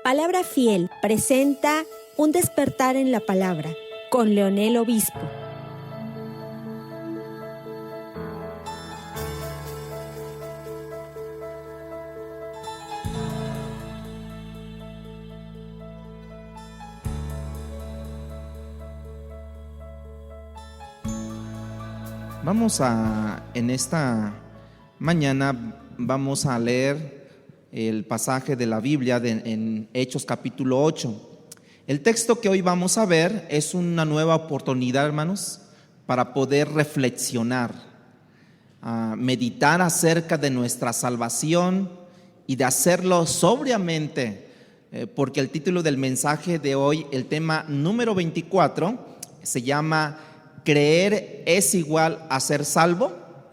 Palabra Fiel presenta Un despertar en la palabra con Leonel Obispo. En esta mañana vamos a leer el pasaje de la Biblia en Hechos capítulo 8. El texto que hoy vamos a ver es una nueva oportunidad, hermanos, para poder reflexionar, meditar acerca de nuestra salvación y de hacerlo sobriamente, porque el título del mensaje de hoy, el tema número 24, se llama ¿Creer es igual a ser salvo?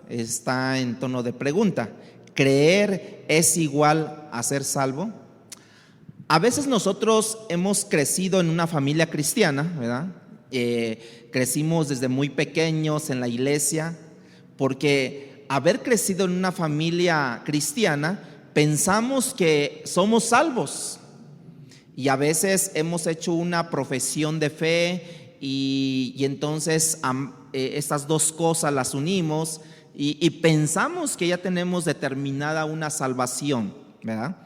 Está en tono de pregunta. ¿Creer es igual a ser salvo? A veces nosotros hemos crecido en una familia cristiana, ¿verdad? Crecimos desde muy pequeños en la iglesia, porque haber crecido en una familia cristiana, pensamos que somos salvos. Y a veces hemos hecho una profesión de fe y entonces estas dos cosas las unimos y pensamos que ya tenemos determinada una salvación, ¿verdad?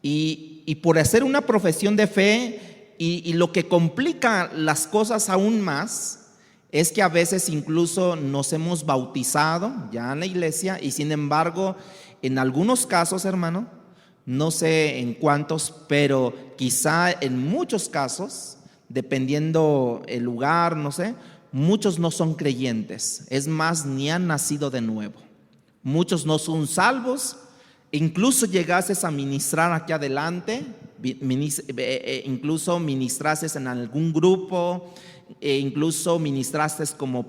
Y por hacer una profesión de fe y lo que complica las cosas aún más es que a veces incluso nos hemos bautizado ya en la iglesia y sin embargo en algunos casos, hermano, no sé en cuántos, pero quizá en muchos casos, dependiendo el lugar, no sé, muchos no son creyentes, es más, ni han nacido de nuevo. Muchos no son salvos. Incluso llegases a ministrar aquí adelante, incluso ministrases en algún grupo, incluso ministraste como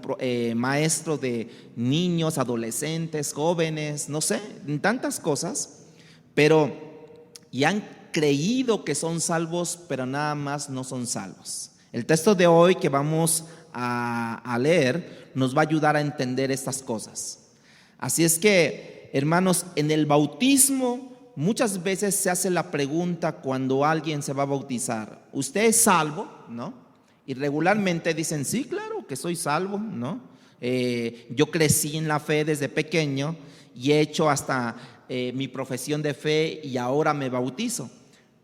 maestro de niños, adolescentes, jóvenes, no sé, en tantas cosas, pero y han creído que son salvos, pero nada más no son salvos. El texto de hoy que vamos a leer nos va a ayudar a entender estas cosas. Así es que, hermanos, en el bautismo muchas veces se hace la pregunta cuando alguien se va a bautizar: ¿usted es salvo? ¿No? Y regularmente dicen: sí, claro que soy salvo, ¿no? Yo crecí en la fe desde pequeño y he hecho hasta mi profesión de fe y ahora me bautizo.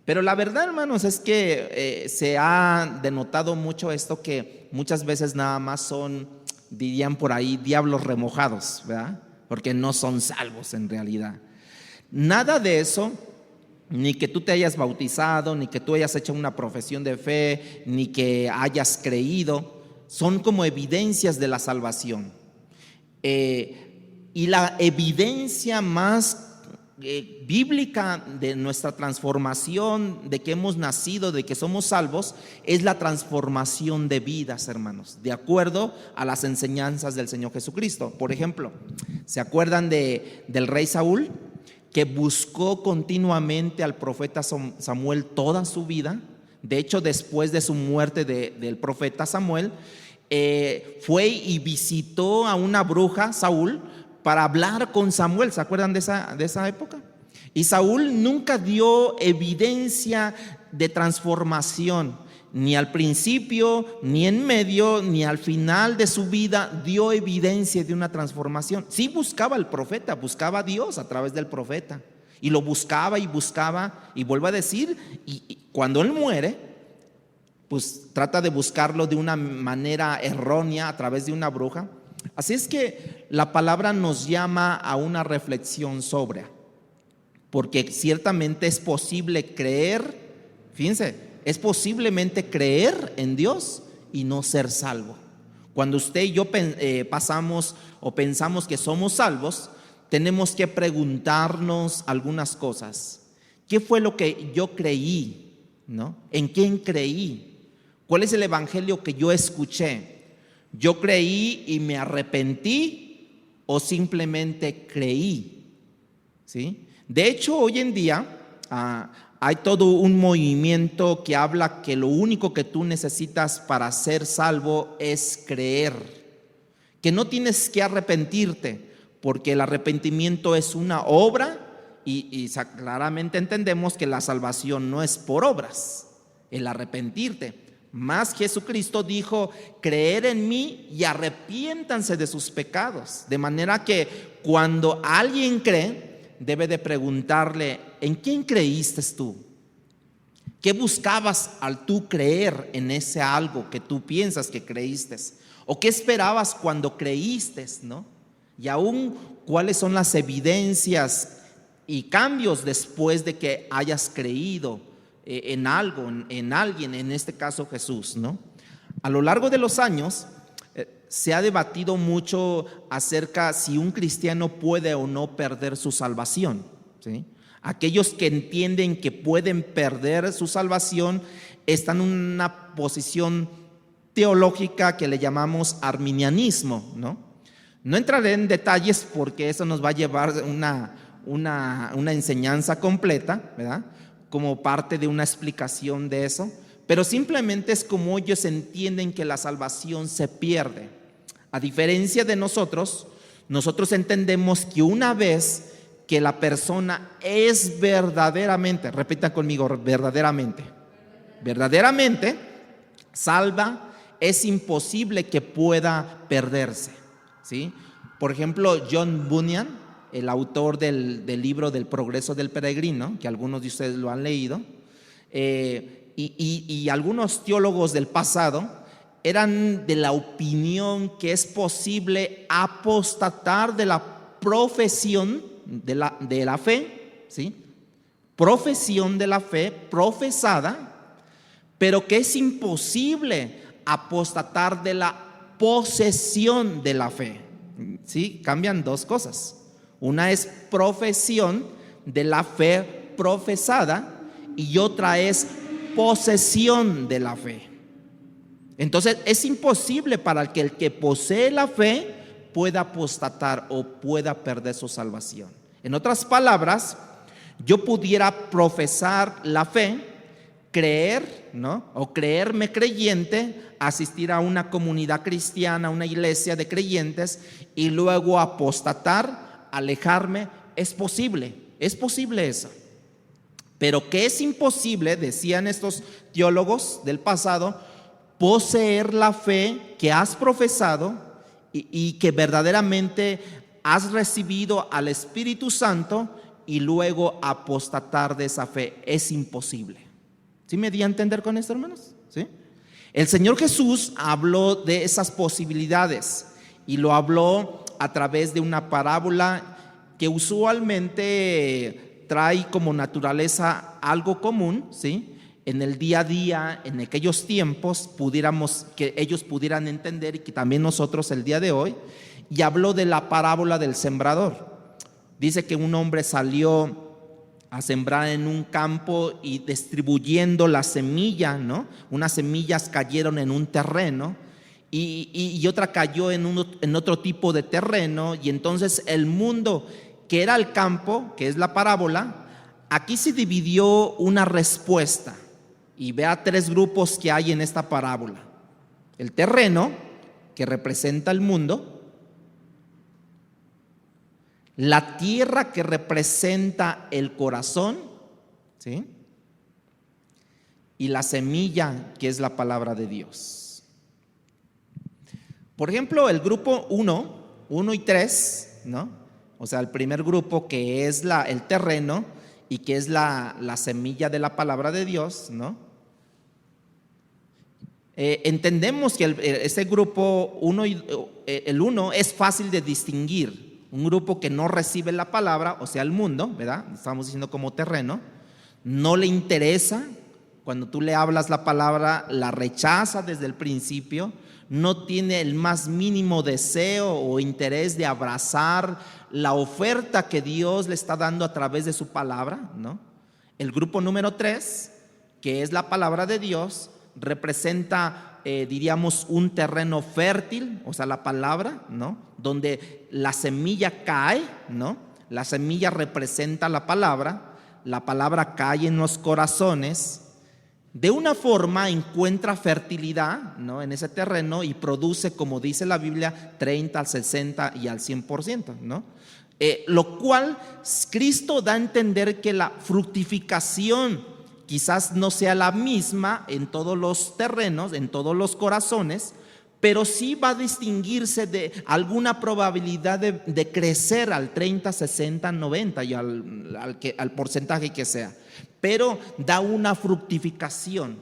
Pero la verdad, hermanos, es que se ha denotado mucho esto, que muchas veces nada más son, dirían por ahí, diablos remojados, ¿verdad? Porque no son salvos en realidad. Nada de eso, ni que tú te hayas bautizado, ni que tú hayas hecho una profesión de fe, ni que hayas creído, son como evidencias de la salvación. Y la evidencia más bíblica de nuestra transformación, de que hemos nacido, de que somos salvos, es la transformación de vidas, hermanos, de acuerdo a las enseñanzas del Señor Jesucristo. Por ejemplo, ¿se acuerdan del rey Saúl, que buscó continuamente al profeta Samuel toda su vida? De hecho, después de su muerte del profeta Samuel, fue y visitó a una bruja, Saúl, para hablar con Samuel. ¿Se acuerdan de esa época? Y Saúl nunca dio evidencia de transformación, ni al principio, ni en medio, ni al final de su vida dio evidencia de una transformación. Sí buscaba al profeta, buscaba a Dios a través del profeta, y lo buscaba, y vuelvo a decir, y cuando él muere, pues trata de buscarlo de una manera errónea a través de una bruja. Así es que la palabra nos llama a una reflexión sobria, porque ciertamente es posible creer, fíjense, es posiblemente creer en Dios y no ser salvo. Cuando usted y yo pasamos o pensamos que somos salvos, tenemos que preguntarnos algunas cosas. ¿Qué fue lo que yo creí? ¿No? ¿En quién creí? ¿Cuál es el evangelio que yo escuché? ¿Yo creí y me arrepentí o simplemente creí? ¿Sí? De hecho, hoy en día hay todo un movimiento que habla que lo único que tú necesitas para ser salvo es creer, que no tienes que arrepentirte, porque el arrepentimiento es una obra claramente entendemos que la salvación no es por obras, el arrepentirte. Más Jesucristo dijo: creer en mí y arrepiéntanse de sus pecados. De manera que cuando alguien cree, debe de preguntarle: ¿en quién creíste tú? ¿Qué buscabas al tú creer en ese algo que tú piensas que creíste? ¿O qué esperabas cuando creíste, no? Y aún, ¿cuáles son las evidencias y cambios después de que hayas creído en algo, en alguien, en este caso Jesús, ¿no? A lo largo de los años se ha debatido mucho acerca si un cristiano puede o no perder su salvación, ¿sí? Aquellos que entienden que pueden perder su salvación están en una posición teológica que le llamamos arminianismo, ¿no? No entraré en detalles porque eso nos va a llevar una enseñanza completa, ¿verdad?, como parte de una explicación de eso, pero simplemente es como ellos entienden que la salvación se pierde. A diferencia de nosotros entendemos que una vez que la persona es verdaderamente, repita conmigo, verdaderamente salva, es imposible que pueda perderse, ¿sí? Por ejemplo, John Bunyan, el autor del libro del Progreso del Peregrino, que algunos de ustedes lo han leído, y algunos teólogos del pasado eran de la opinión que es posible apostatar de la profesión de la fe, ¿sí? Profesión de la fe profesada, pero que es imposible apostatar de la posesión de la fe, ¿sí? Cambian dos cosas. Una es profesión de la fe profesada y otra es posesión de la fe. Entonces es imposible para el que posee la fe pueda apostatar o pueda perder su salvación. En otras palabras, yo pudiera profesar la fe, creer, ¿no?, o creerme creyente, asistir a una comunidad cristiana, a una iglesia de creyentes, y luego apostatar, alejarme. Es posible eso. Pero que es imposible, decían estos teólogos del pasado, poseer la fe que has profesado y que verdaderamente has recibido al Espíritu Santo y luego apostatar de esa fe. Es imposible. ¿Sí me di a entender con esto, hermanos? ¿Sí? El Señor Jesús habló de esas posibilidades y lo habló a través de una parábola que usualmente trae como naturaleza algo común, ¿sí? En el día a día, en aquellos tiempos, que ellos pudieran entender, y que también nosotros el día de hoy. Y habló de la parábola del sembrador. Dice que un hombre salió a sembrar en un campo y distribuyendo la semilla, ¿no? Unas semillas cayeron en un terreno y otra cayó en otro tipo de terreno, y entonces el mundo que era el campo, que es la parábola, aquí se dividió una respuesta. Y vea tres grupos que hay en esta parábola: el terreno, que representa el mundo; la tierra, que representa el corazón, ¿sí?, y la semilla, que es la palabra de Dios. Por ejemplo, el grupo 1 y 3, ¿no? O sea, el primer grupo, que es el terreno y que es la semilla de la palabra de Dios, ¿no? Entendemos que ese grupo el 1 es fácil de distinguir. Un grupo que no recibe la palabra, o sea, el mundo, ¿verdad? Estamos diciendo como terreno, no le interesa. Cuando tú le hablas la palabra, la rechaza desde el principio, no tiene el más mínimo deseo o interés de abrazar la oferta que Dios le está dando a través de su palabra, ¿no? El grupo número 3, que es la palabra de Dios, representa, diríamos, un terreno fértil, o sea, la palabra, ¿no?, donde la semilla cae, ¿no? La semilla representa la palabra cae en los corazones, de una forma encuentra fertilidad, ¿no?, en ese terreno, y produce, como dice la Biblia, 30 al 60 y al 100%, ¿no? Lo cual Cristo da a entender que la fructificación quizás no sea la misma en todos los terrenos, en todos los corazones, pero sí va a distinguirse de alguna probabilidad de crecer al 30, 60, 90 y al porcentaje que sea, pero da una fructificación.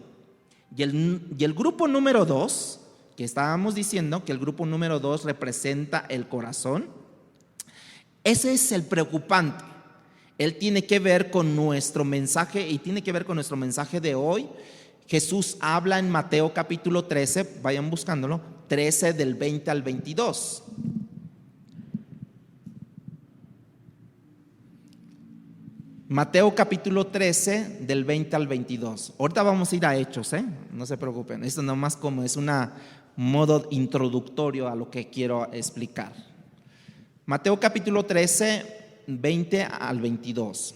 Y el grupo número 2, que estábamos diciendo que el grupo número 2 representa el corazón, ese es el preocupante. Él tiene que ver con nuestro mensaje y tiene que ver con nuestro mensaje de hoy. Jesús habla en Mateo capítulo 13, vayan buscándolo, 13 del 20 al 22. Mateo capítulo 13 del 20 al 22. Ahorita vamos a ir a Hechos, no se preocupen. Esto nomás como es un modo introductorio a lo que quiero explicar. Mateo capítulo 13, 20 al 22.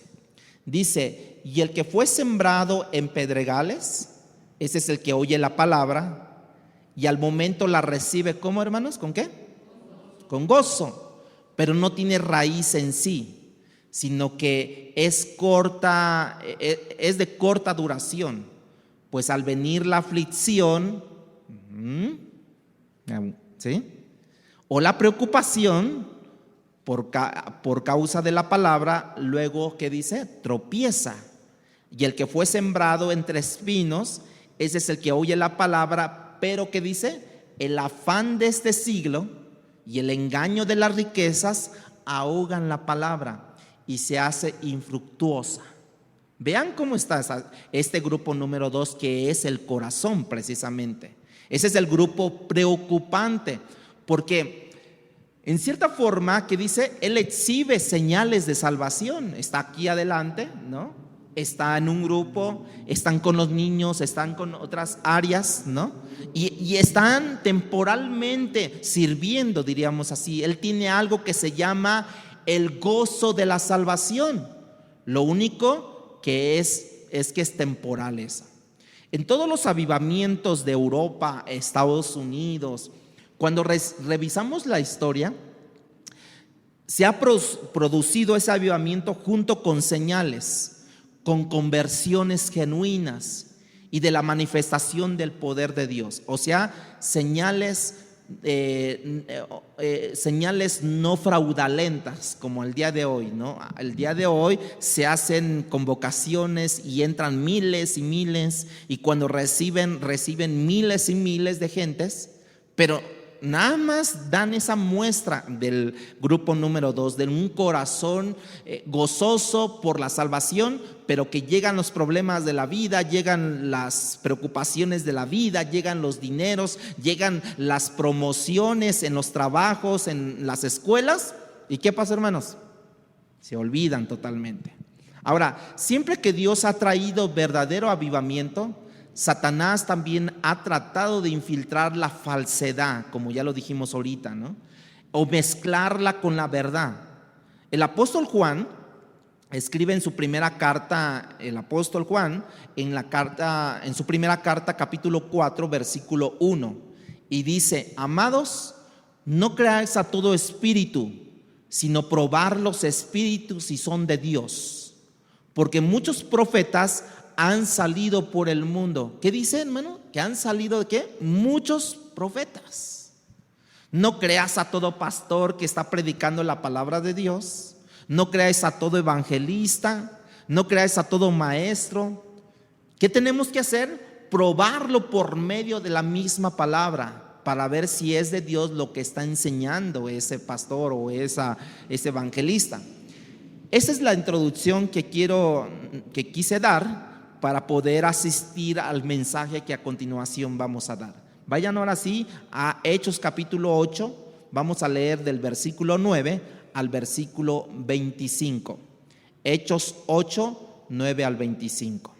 Dice: y el que fue sembrado en pedregales, ese es el que oye la palabra y al momento la recibe. ¿Cómo, hermanos? ¿Con qué? Con gozo, pero no tiene raíz en sí, sino que es de corta duración, pues al venir la aflicción, ¿sí?, o la preocupación por causa de la palabra, luego, ¿qué dice? Tropieza. Y el que fue sembrado entre espinos, ese es el que oye la palabra, pero ¿qué dice? El afán de este siglo y el engaño de las riquezas ahogan la palabra y se hace infructuosa. Vean cómo está este grupo número 2, que es el corazón precisamente. Ese es el grupo preocupante, porque en cierta forma, que dice, él exhibe señales de salvación. Está aquí adelante, ¿no? Está en un grupo, están con los niños, están con otras áreas, ¿no? Y están temporalmente sirviendo, diríamos así. Él tiene algo que se llama el gozo de la salvación. Lo único que es que es temporal eso. En todos los avivamientos de Europa, Estados Unidos, cuando revisamos la historia, se ha producido ese avivamiento junto con señales, con conversiones genuinas y de la manifestación del poder de Dios. O sea, señales no fraudulentas como el día de hoy, ¿no? El día de hoy se hacen convocaciones y entran miles y miles, y cuando reciben miles y miles de gentes, pero nada más dan esa muestra del grupo número 2, de un corazón gozoso por la salvación, pero que llegan los problemas de la vida, llegan las preocupaciones de la vida, llegan los dineros, llegan las promociones en los trabajos, en las escuelas. ¿Y qué pasa, hermanos? Se olvidan totalmente. Ahora, siempre que Dios ha traído verdadero avivamiento, Satanás también ha tratado de infiltrar la falsedad, como ya lo dijimos ahorita, ¿no? O mezclarla con la verdad. El apóstol Juan escribe en su primera carta, en su primera carta, capítulo 4, versículo 1, y dice: amados, no creáis a todo espíritu, sino probar los espíritus si son de Dios, porque muchos profetas han salido por el mundo. ¿Qué dice, hermano? Que han salido ¿de qué? Muchos profetas. No creas a todo pastor que está predicando la palabra de Dios. No creas a todo evangelista. No creas a todo maestro. ¿Qué tenemos que hacer? Probarlo por medio de la misma palabra, para ver si es de Dios lo que está enseñando ese pastor o ese evangelista. Esa es la introducción que quise dar para poder asistir al mensaje que a continuación vamos a dar. Vayan ahora sí a Hechos capítulo 8, vamos a leer del versículo 9 al versículo 25. Hechos 8, 9 al 25.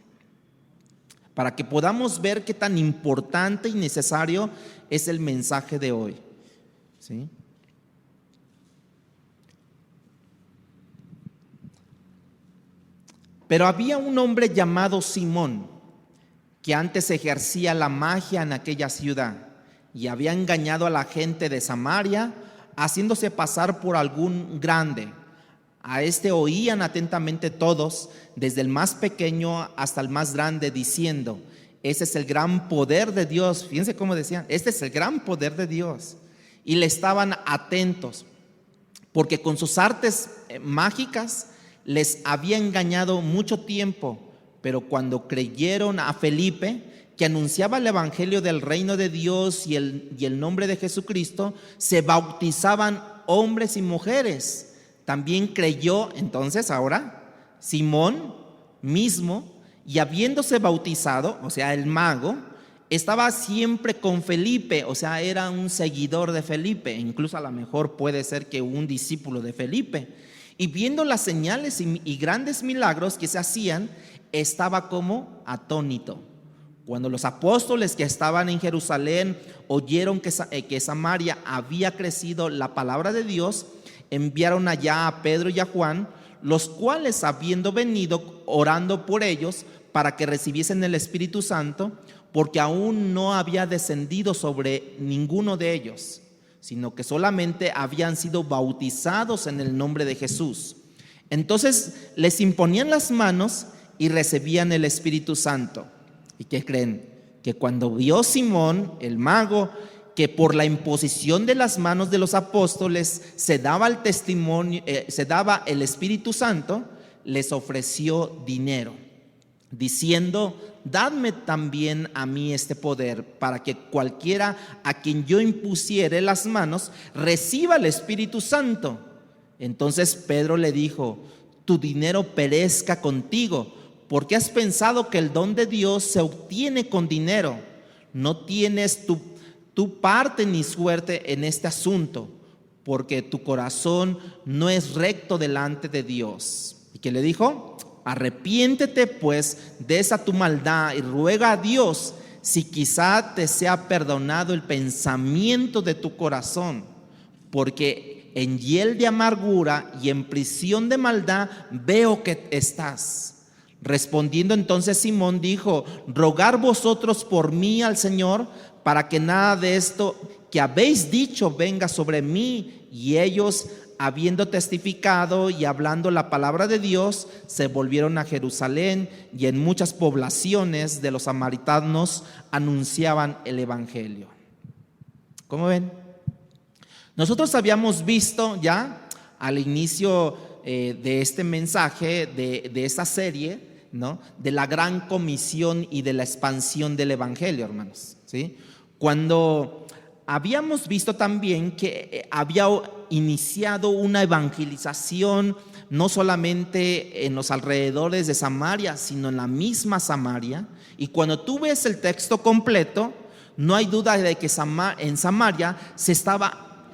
Para que podamos ver qué tan importante y necesario es el mensaje de hoy, ¿sí? Pero había un hombre llamado Simón, que antes ejercía la magia en aquella ciudad y había engañado a la gente de Samaria, haciéndose pasar por algún grande, A este oían atentamente todos, desde el más pequeño hasta el más grande, diciendo: ese es el gran poder de Dios. Fíjense cómo decían: este es el gran poder de Dios. Y le estaban atentos, porque con sus artes mágicas les había engañado mucho tiempo. Pero cuando creyeron a Felipe, que anunciaba el evangelio del reino de Dios y el nombre de Jesucristo, se bautizaban hombres y mujeres. También creyó entonces ahora Simón mismo, y habiéndose bautizado, o sea, el mago, estaba siempre con Felipe, o sea, era un seguidor de Felipe, incluso a lo mejor puede ser que un discípulo de Felipe. Y viendo las señales y grandes milagros que se hacían, estaba como atónito. Cuando los apóstoles que estaban en Jerusalén oyeron que Samaria había crecido la palabra de Dios, enviaron allá a Pedro y a Juan, los cuales, habiendo venido, orando por ellos para que recibiesen el Espíritu Santo, porque aún no había descendido sobre ninguno de ellos, sino que solamente habían sido bautizados en el nombre de Jesús. Entonces les imponían las manos y recibían el Espíritu Santo. ¿Y qué creen? Que cuando vio Simón, el mago, que por la imposición de las manos de los apóstoles se daba el testimonio, se daba el Espíritu Santo, les ofreció dinero, diciendo: dadme también a mí este poder, para que cualquiera a quien yo impusiere las manos reciba el Espíritu Santo. Entonces Pedro le dijo: tu dinero perezca contigo, porque has pensado que el don de Dios se obtiene con dinero. No tienes tu parte ni suerte en este asunto, porque tu corazón no es recto delante de Dios. ¿Y qué le dijo? Arrepiéntete pues de esa tu maldad y ruega a Dios si quizá te sea perdonado el pensamiento de tu corazón, porque en hiel de amargura y en prisión de maldad veo que estás. Respondiendo entonces Simón dijo: rogar vosotros por mí al Señor, para que nada de esto que habéis dicho venga sobre mí. Y ellos, habiendo testificado y hablando la palabra de Dios, se volvieron a Jerusalén, y en muchas poblaciones de los samaritanos anunciaban el evangelio. ¿Cómo ven? Nosotros habíamos visto ya al inicio de este mensaje, de esta serie, ¿no?, de la gran comisión y de la expansión del evangelio, hermanos, ¿sí? Cuando habíamos visto también que había iniciado una evangelización no solamente en los alrededores de Samaria, sino en la misma Samaria. Y cuando tú ves el texto completo, no hay duda de que en Samaria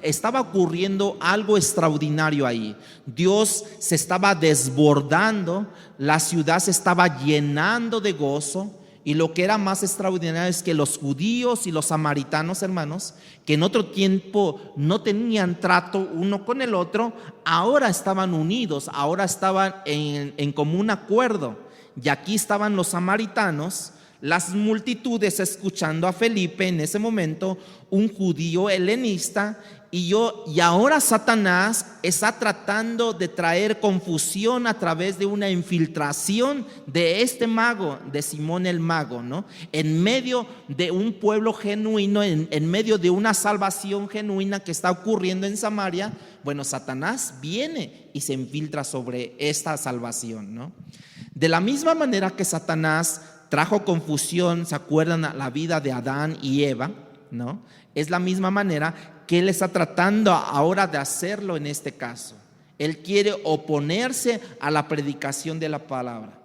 estaba ocurriendo algo extraordinario ahí. Dios se estaba desbordando, la ciudad se estaba llenando de gozo. Y lo que era más extraordinario es que los judíos y los samaritanos, hermanos, que en otro tiempo no tenían trato uno con el otro, ahora estaban unidos, ahora estaban en común acuerdo. Y aquí estaban los samaritanos, las multitudes escuchando a Felipe en ese momento, un judío helenista, y ahora Satanás está tratando de traer confusión a través de una infiltración de este mago, de Simón el mago, ¿no? En medio de un pueblo genuino, en medio de una salvación genuina que está ocurriendo en Samaria. Bueno, Satanás viene y se infiltra sobre esta salvación, ¿no? De la misma manera que Satanás trajo confusión, ¿se acuerdan?, a la vida de Adán y Eva, ¿no? Es la misma manera que él está tratando ahora de hacerlo en este caso. Él quiere oponerse a la predicación de la palabra.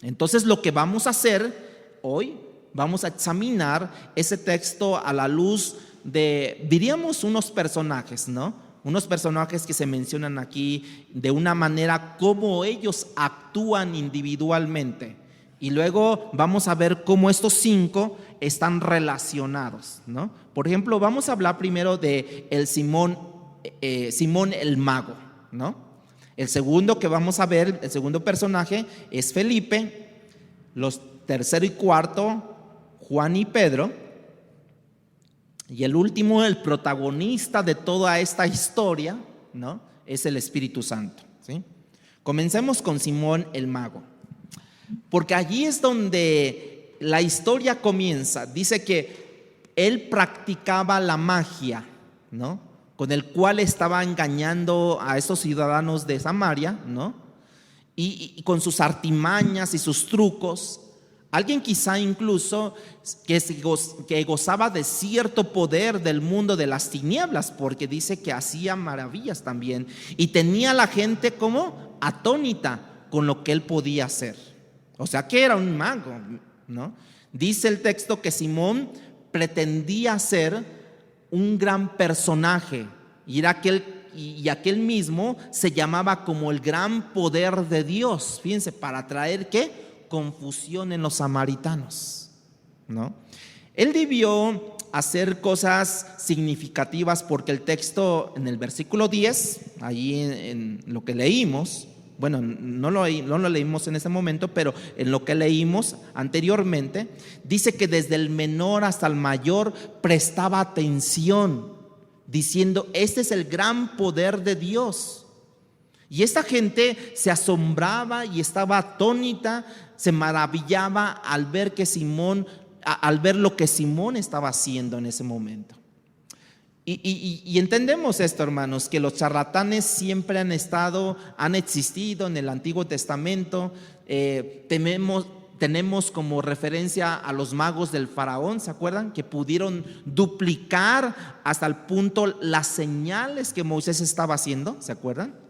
Entonces lo que vamos a hacer hoy, vamos a examinar ese texto a la luz de, diríamos, unos personajes, ¿no? Unos personajes que se mencionan aquí de una manera como ellos actúan individualmente. Y luego vamos a ver cómo estos 5 están relacionados, ¿no? Por ejemplo, vamos a hablar primero de Simón el mago, ¿no? El segundo que vamos a ver, el segundo personaje es Felipe. Los tercero y cuarto, Juan y Pedro. Y el último, el protagonista de toda esta historia, ¿no?, es el Espíritu Santo, ¿sí? Comencemos con Simón el mago, porque allí es donde la historia comienza. Dice que él practicaba la magia, ¿no? Con el cual estaba engañando a esos ciudadanos de Samaria, ¿no? Y con sus artimañas y sus trucos. Alguien quizá incluso que gozaba de cierto poder del mundo de las tinieblas, porque dice que hacía maravillas también y tenía a la gente como atónita con lo que él podía hacer. O sea que era un mago, ¿no? Dice el texto que Simón pretendía ser un gran personaje y aquel mismo se llamaba como el gran poder de Dios. Fíjense, para traer ¿qué? Confusión en los samaritanos, ¿no? Él debió hacer cosas significativas, porque el texto en el versículo 10, ahí en lo que leímos, bueno, no lo leímos en ese momento, pero en lo que leímos anteriormente, dice que desde el menor hasta el mayor prestaba atención, diciendo: este es el gran poder de Dios. Y esta gente se asombraba y estaba atónita, se maravillaba al ver lo que Simón estaba haciendo en ese momento. Y entendemos esto, hermanos, que los charlatanes siempre han existido en el Antiguo Testamento. Tenemos como referencia a los magos del faraón, ¿se acuerdan? Que pudieron duplicar hasta el punto las señales que Moisés estaba haciendo, ¿se acuerdan?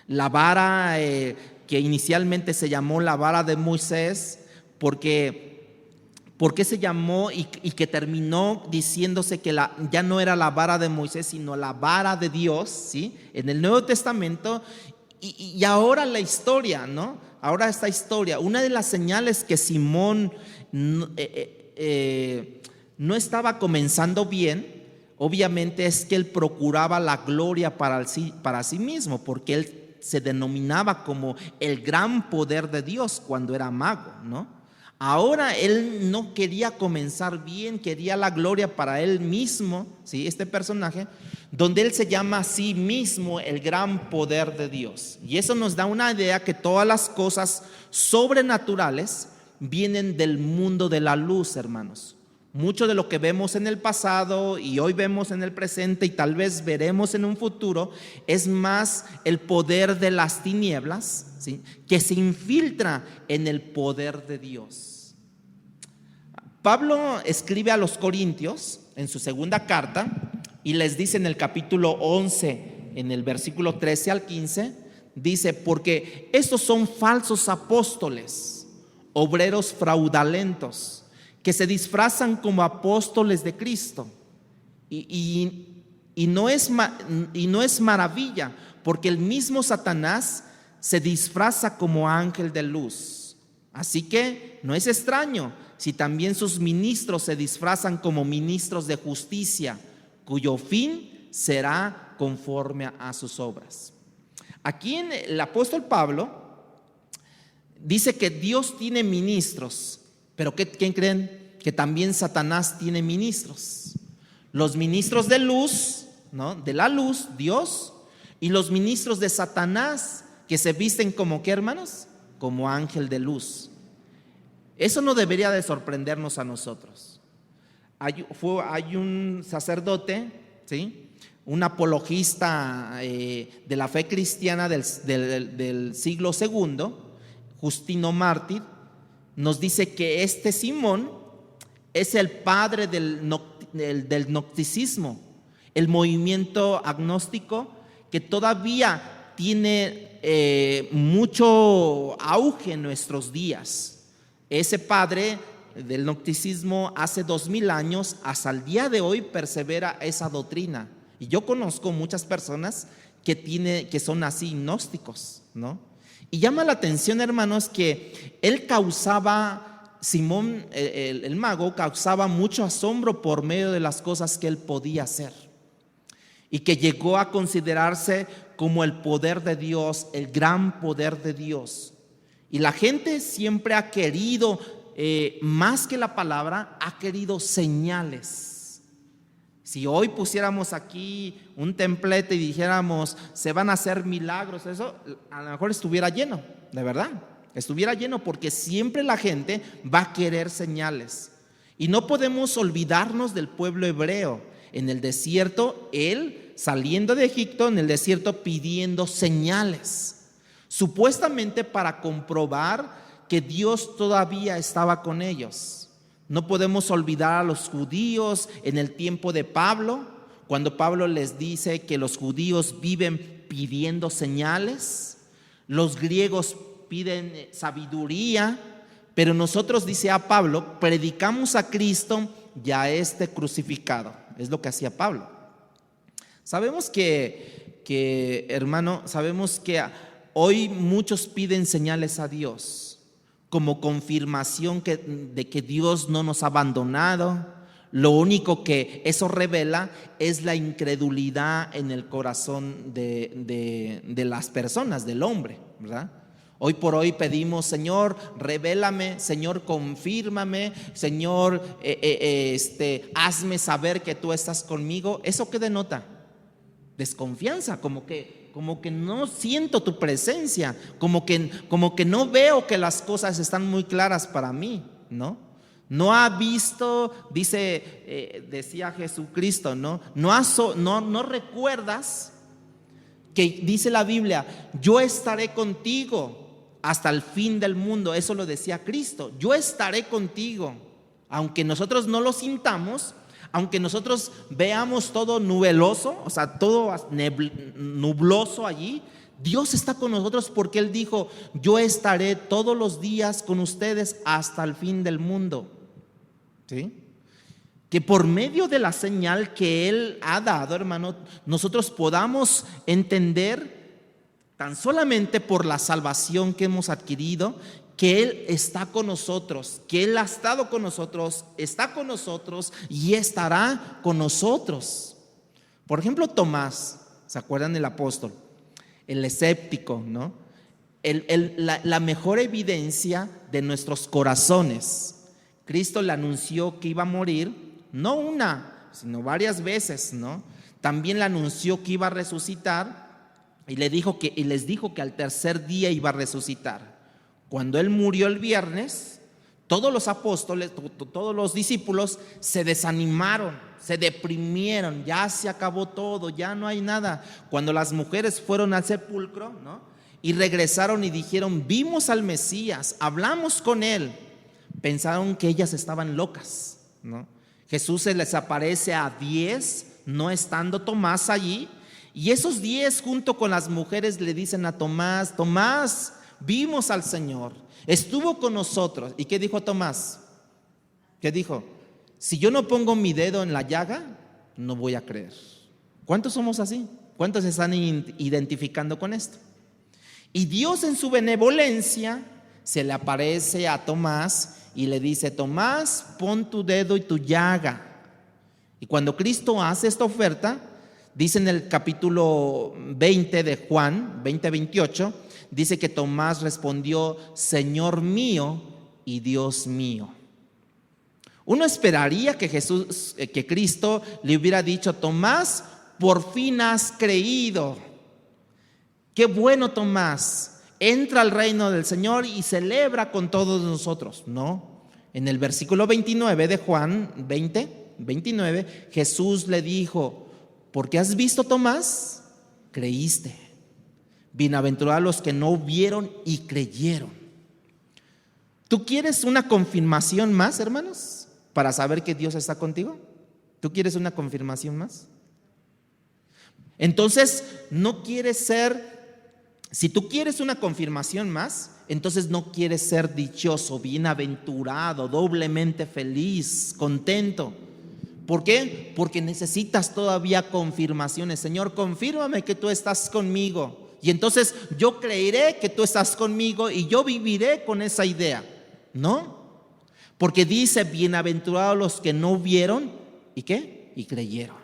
La vara que inicialmente se llamó la vara de Moisés, porque se llamó y que terminó diciéndose que ya no era la vara de Moisés, sino la vara de Dios, ¿sí? En el Nuevo Testamento. Y ahora la historia, ¿no? Ahora esta historia, una de las señales que Simón no estaba comenzando bien, obviamente, es que él procuraba la gloria para sí mismo, porque él se denominaba como el gran poder de Dios cuando era mago, ¿no? Ahora él no quería comenzar bien, quería la gloria para él mismo, ¿sí? Este personaje, donde él se llama a sí mismo el gran poder de Dios. Y eso nos da una idea que todas las cosas sobrenaturales vienen del mundo de la luz, hermanos. Mucho de lo que vemos en el pasado y hoy vemos en el presente y tal vez veremos en un futuro es más el poder de las tinieblas, ¿sí? Que se infiltra en el poder de Dios. Pablo escribe a los Corintios en su segunda carta y les dice en el capítulo 11, en el versículo 13 al 15, dice: porque estos son falsos apóstoles, obreros fraudulentos, que se disfrazan como apóstoles de Cristo. Y no es maravilla, porque el mismo Satanás se disfraza como ángel de luz. Así que no es extraño si también sus ministros se disfrazan como ministros de justicia, cuyo fin será conforme a sus obras. Aquí el apóstol Pablo dice que Dios tiene ministros, pero ¿quién creen? Que también Satanás tiene ministros. Los ministros de luz, ¿no? De la luz, Dios, y los ministros de Satanás, que se visten como ¿qué, hermanos? Como ángel de luz. Eso no debería de sorprendernos a nosotros. Hay un sacerdote, ¿sí? Un apologista de la fe cristiana del siglo II, Justino Mártir, nos dice que este Simón es el padre del gnosticismo, el movimiento agnóstico que todavía tiene mucho auge en nuestros días. Ese padre del gnosticismo hace 2000 años hasta el día de hoy persevera esa doctrina. Y yo conozco muchas personas que son así gnósticos, ¿no? Y llama la atención, hermanos, que él Simón, el mago, causaba mucho asombro por medio de las cosas que él podía hacer, y que llegó a considerarse como el poder de Dios, el gran poder de Dios. Y la gente siempre ha querido, más que la palabra, ha querido señales Si hoy pusiéramos aquí un templete y dijéramos, se van a hacer milagros, eso a lo mejor estuviera lleno, de verdad. Estuviera lleno, porque siempre la gente va a querer señales. Y no podemos olvidarnos del pueblo hebreo. En el desierto, él saliendo de Egipto, en el desierto pidiendo señales, supuestamente para comprobar que Dios todavía estaba con ellos. No podemos olvidar a los judíos en el tiempo de Pablo, cuando Pablo les dice que los judíos viven pidiendo señales, los griegos piden sabiduría, pero nosotros, dice a Pablo, predicamos a Cristo y a este crucificado. Es lo que hacía Pablo. Sabemos que hermano, sabemos que hoy muchos piden señales a Dios como confirmación de que Dios no nos ha abandonado. Lo único que eso revela es la incredulidad en el corazón de las personas, del hombre, ¿verdad? Hoy por hoy pedimos, Señor, revélame, Señor, confírmame, Señor, hazme saber que tú estás conmigo. ¿Eso qué denota? Desconfianza, como que no siento tu presencia, como que no veo que las cosas están muy claras para mí, ¿no? No ha visto, decía Jesucristo, ¿no? No recuerdas que dice la Biblia, yo estaré contigo hasta el fin del mundo. Eso lo decía Cristo, yo estaré contigo. Aunque nosotros no lo sintamos, aunque nosotros veamos todo nubeloso, o sea, todo nubloso allí, Dios está con nosotros, porque Él dijo, yo estaré todos los días con ustedes hasta el fin del mundo. ¿Sí? Que por medio de la señal que Él ha dado, hermano, nosotros podamos entender, tan solamente por la salvación que hemos adquirido, que Él está con nosotros, que Él ha estado con nosotros, está con nosotros y estará con nosotros. Por ejemplo, Tomás, ¿se acuerdan del apóstol? El escéptico, ¿no? La mejor evidencia de nuestros corazones. Cristo le anunció que iba a morir, no una, sino varias veces, ¿no? También le anunció que iba a resucitar y les dijo que al tercer día iba a resucitar. Cuando Él murió el viernes, todos los apóstoles, todos los discípulos se desanimaron, se deprimieron, ya se acabó todo, ya no hay nada. Cuando las mujeres fueron al sepulcro, ¿no? Y regresaron y dijeron, vimos al Mesías, hablamos con Él, pensaron que ellas estaban locas, ¿no? Jesús se les aparece a 10, no estando Tomás allí, y esos 10 junto con las mujeres le dicen a Tomás, Tomás, vimos al Señor, estuvo con nosotros. ¿Y qué dijo Tomás? ¿Qué dijo? Si yo no pongo mi dedo en la llaga, no voy a creer. ¿Cuántos somos así? ¿Cuántos se están identificando con esto? Y Dios, en su benevolencia, se le aparece a Tomás y le dice, Tomás, pon tu dedo y tu llaga. Y cuando Cristo hace esta oferta, dice en el capítulo 20 de Juan, 20-28, dice que Tomás respondió, Señor mío y Dios mío. Uno esperaría que Cristo le hubiera dicho, Tomás, por fin has creído. Qué bueno, Tomás, entra al reino del Señor y celebra con todos nosotros. No, en el versículo 29 de Juan 20-29, Jesús le dijo, porque has visto, Tomás, creíste. Bienaventurados los que no vieron y creyeron. ¿Tú quieres una confirmación más, hermanos, para saber que Dios está contigo? ¿Tú quieres una confirmación más? Entonces, no quieres si tú quieres una confirmación más, entonces no quieres ser dichoso, bienaventurado, doblemente feliz, contento. ¿Por qué? Porque necesitas todavía confirmaciones. Señor, confírmame que tú estás conmigo. Y entonces yo creeré que tú estás conmigo y yo viviré con esa idea. ¿No? Porque dice, bienaventurados los que no vieron y ¿qué? Y creyeron.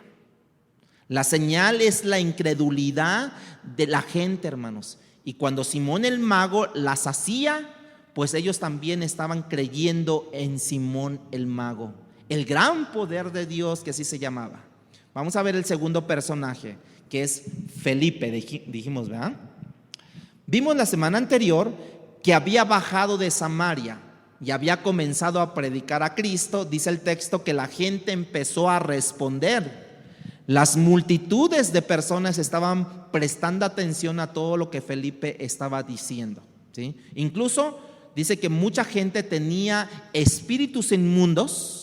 La señal es la incredulidad de la gente, hermanos. Y cuando Simón el mago las hacía, pues ellos también estaban creyendo en Simón el mago, el gran poder de Dios, que así se llamaba. Vamos a ver el segundo personaje, que es Felipe, dijimos, ¿verdad? Vimos la semana anterior que había bajado de Samaria y había comenzado a predicar a Cristo. Dice el texto que la gente empezó a responder. Las multitudes de personas estaban prestando atención a todo lo que Felipe estaba diciendo, ¿sí? Incluso dice que mucha gente tenía espíritus inmundos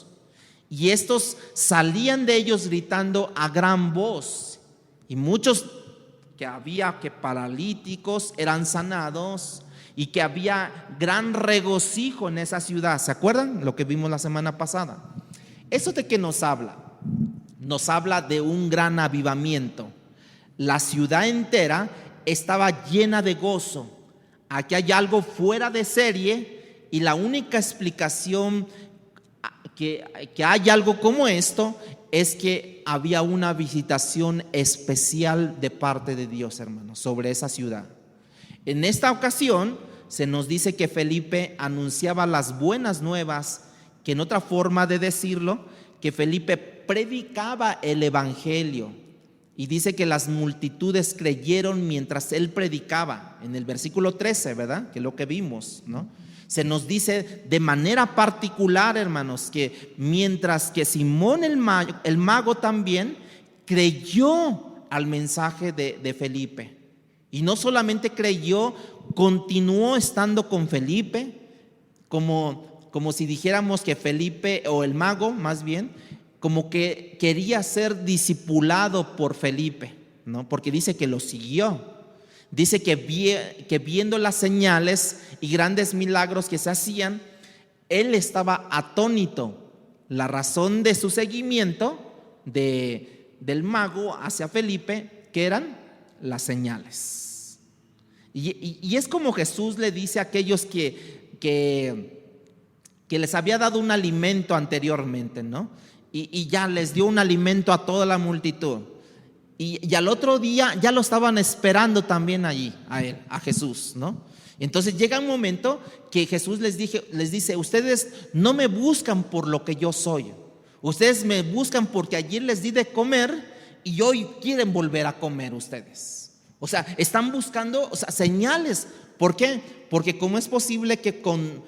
y estos salían de ellos gritando a gran voz, y muchos que paralíticos eran sanados y que había gran regocijo en esa ciudad. ¿Se acuerdan lo que vimos la semana pasada? ¿Eso de qué nos habla? Nos habla de un gran avivamiento. La ciudad entera estaba llena de gozo. Aquí hay algo fuera de serie, y la única explicación que hay algo como esto es que había una visitación especial de parte de Dios, hermanos, sobre esa ciudad. En esta ocasión se nos dice que Felipe anunciaba las buenas nuevas, que en otra forma de decirlo, que Felipe predicaba el evangelio, y dice que las multitudes creyeron mientras él predicaba. En el versículo 13, ¿verdad? Que es lo que vimos, ¿no? Se nos dice de manera particular, hermanos, que mientras que Simón el mago también creyó al mensaje de Felipe. Y no solamente creyó, continuó estando con Felipe, como si dijéramos que Felipe, o el mago más bien, como que quería ser discipulado por Felipe, ¿no? Porque dice que lo siguió. Dice que viendo las señales y grandes milagros que se hacían, él estaba atónito. La razón de su seguimiento del mago hacia Felipe, que eran las señales. Y es como Jesús le dice a aquellos que les había dado un alimento anteriormente, ¿no? Y ya les dio un alimento a toda la multitud. Y al otro día ya lo estaban esperando también allí, a él, a Jesús, ¿no? Entonces llega un momento que Jesús les dice: ustedes no me buscan por lo que yo soy, ustedes me buscan porque ayer les di de comer y hoy quieren volver a comer ustedes. O sea, están buscando, señales. ¿Por qué? Porque ¿cómo es posible que con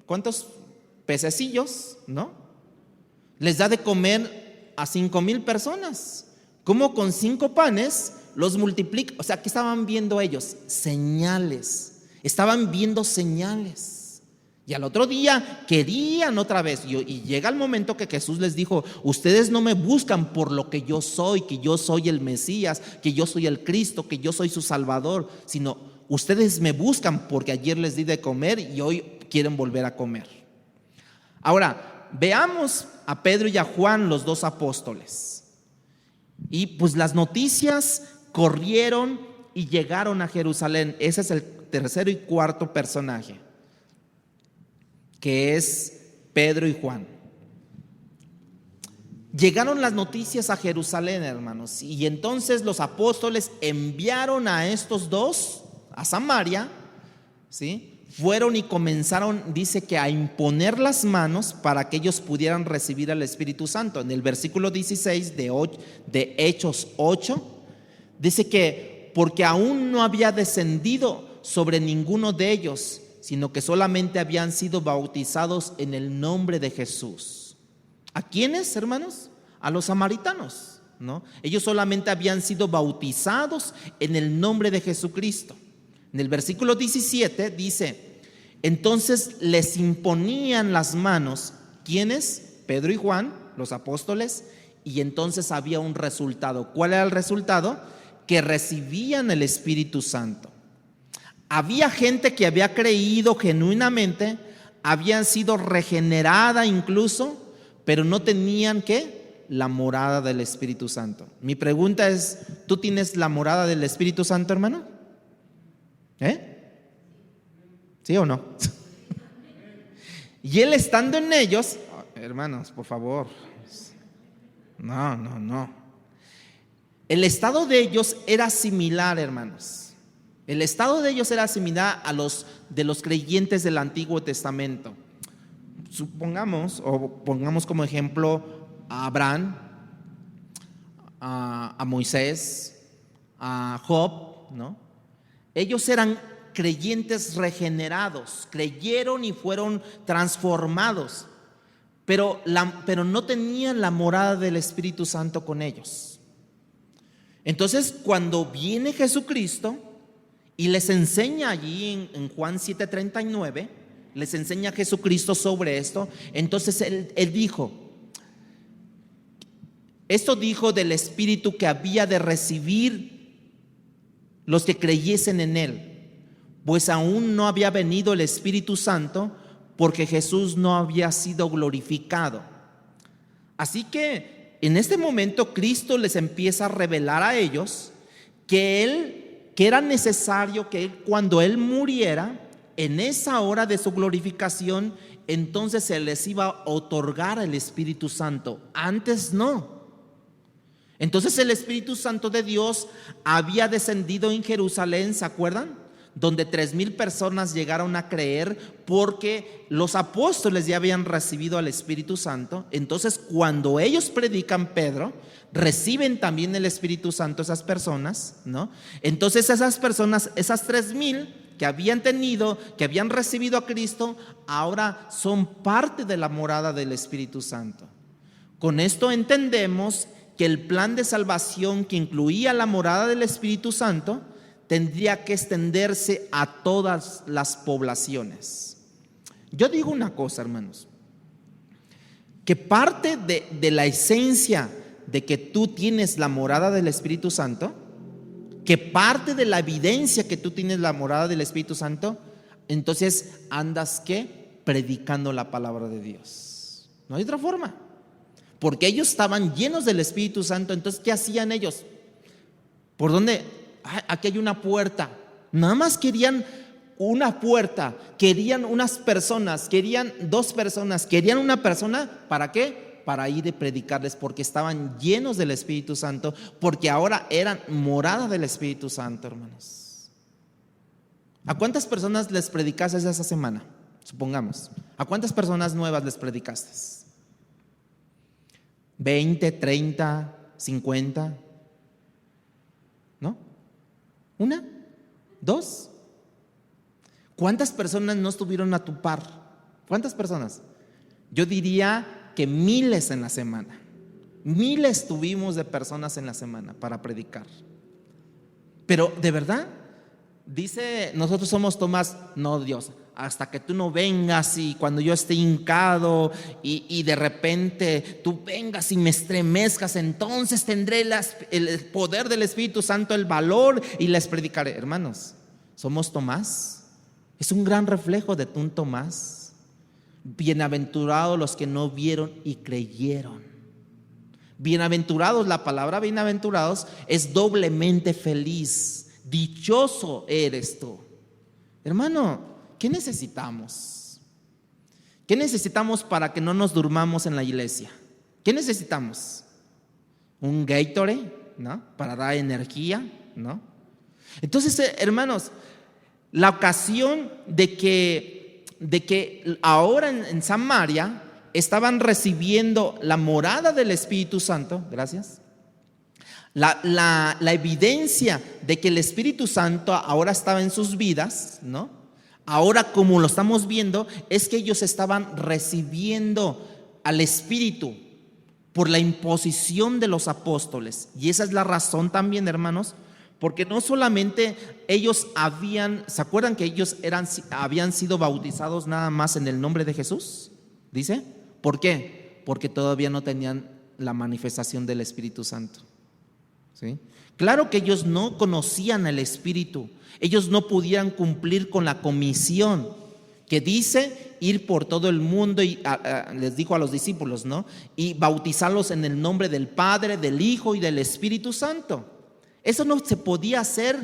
¿cuántos pececillos, no? Les da de comer a 5,000 personas? ¿Cómo con 5 panes los multiplica? O sea, ¿qué estaban viendo ellos? Señales. Estaban viendo señales. Y al otro día querían otra vez. Y llega el momento que Jesús les dijo: ustedes no me buscan por lo que yo soy, que yo soy el Mesías, que yo soy el Cristo, que yo soy su Salvador, sino ustedes me buscan porque ayer les di de comer y hoy quieren volver a comer. Ahora, veamos a Pedro y a Juan, los 2 apóstoles. Y pues las noticias corrieron y llegaron a Jerusalén. Ese es el tercero y cuarto personaje, que es Pedro y Juan. Llegaron las noticias a Jerusalén, hermanos, y entonces los apóstoles enviaron a estos 2 a Samaria, ¿sí? Fueron y comenzaron, dice que a imponer las manos para que ellos pudieran recibir al Espíritu Santo. En el versículo 16 de Hechos 8, dice que porque aún no había descendido sobre ninguno de ellos, sino que solamente habían sido bautizados en el nombre de Jesús. ¿A quiénes, hermanos? A los samaritanos, ¿no? Ellos solamente habían sido bautizados en el nombre de Jesucristo. En el versículo 17 dice: entonces les imponían las manos. ¿Quiénes? Pedro y Juan, los apóstoles. Y entonces había un resultado. ¿Cuál era el resultado? Que recibían el Espíritu Santo. Había gente que había creído genuinamente, habían sido regenerada incluso, pero no tenían ¿qué? La morada del Espíritu Santo. Mi pregunta es: ¿tú tienes la morada del Espíritu Santo, hermano? ¿Sí o no? Y él estando en ellos, hermanos, por favor, no. El estado de ellos era similar, hermanos. El estado de ellos era similar a los de los creyentes del Antiguo Testamento. Supongamos, o pongamos como ejemplo, a Abraham, a Moisés, a Job, ¿no? Ellos eran creyentes regenerados, creyeron y fueron transformados, pero no tenían la morada del Espíritu Santo con ellos. Entonces, cuando viene Jesucristo y les enseña allí en Juan 7:39, les enseña a Jesucristo sobre esto, entonces él dijo, esto dijo del Espíritu que había de recibir los que creyesen en él, pues aún no había venido el Espíritu Santo, porque Jesús no había sido glorificado. Así que en este momento Cristo les empieza a revelar a ellos que era necesario que cuando Él muriera, en esa hora de su glorificación, entonces se les iba a otorgar el Espíritu Santo. Antes no. Entonces el Espíritu Santo de Dios había descendido en Jerusalén, ¿se acuerdan? Donde 3,000 personas llegaron a creer porque los apóstoles ya habían recibido al Espíritu Santo. Entonces cuando ellos predican, Pedro, reciben también el Espíritu Santo esas personas, ¿no? Entonces esas personas, esas 3,000 que habían tenido, que habían recibido a Cristo, ahora son parte de la morada del Espíritu Santo. Con esto entendemos que el plan de salvación que incluía la morada del Espíritu Santo tendría que extenderse a todas las poblaciones. Yo digo una cosa, hermanos, que parte de la esencia de que tú tienes la morada del Espíritu Santo, que parte de la evidencia que tú tienes la morada del Espíritu Santo, entonces andas ¿qué? Predicando la palabra de Dios. No hay otra forma. Porque ellos estaban llenos del Espíritu Santo. Entonces, ¿qué hacían ellos? ¿Por dónde? Aquí hay una puerta. Nada más querían una puerta. Querían unas personas. Querían 2 personas. Querían una persona. ¿Para qué? Para ir a predicarles, porque estaban llenos del Espíritu Santo, porque ahora eran morada del Espíritu Santo, hermanos. ¿A cuántas personas les predicaste esa semana? Supongamos. ¿A cuántas personas nuevas les predicaste? 20, 30, 50, ¿no? ¿1? ¿2? ¿Cuántas personas no estuvieron a tu par? ¿Cuántas personas? Yo diría que miles en la semana. Miles tuvimos de personas en la semana para predicar. Pero de verdad, dice, nosotros somos Tomás, no Dios, hasta que tú no vengas y cuando yo esté hincado y de repente tú vengas y me estremezcas, entonces tendré el poder del Espíritu Santo, el valor y les predicaré. Hermanos, somos Tomás. Es un gran reflejo de un Tomás. Bienaventurados los que no vieron y creyeron. Bienaventurados, la palabra bienaventurados es doblemente feliz. Dichoso eres tú. Hermano, ¿qué necesitamos? ¿Qué necesitamos para que no nos durmamos en la iglesia? ¿Qué necesitamos? ¿Un Gatorade? ¿No? Para dar energía, ¿no? Entonces, hermanos, la ocasión de que ahora en Samaria estaban recibiendo la morada del Espíritu Santo, gracias, la evidencia de que el Espíritu Santo ahora estaba en sus vidas, ¿no? Ahora, como lo estamos viendo, es que ellos estaban recibiendo al Espíritu por la imposición de los apóstoles. Y esa es la razón también, hermanos, porque no solamente ellos ¿se acuerdan que ellos habían sido bautizados nada más en el nombre de Jesús? Dice, ¿por qué? Porque todavía no tenían la manifestación del Espíritu Santo. ¿Sí? Claro que ellos no conocían el Espíritu, ellos no podían cumplir con la comisión que dice ir por todo el mundo y les dijo a los discípulos, ¿no? Y bautizarlos en el nombre del Padre, del Hijo y del Espíritu Santo. Eso no se podía hacer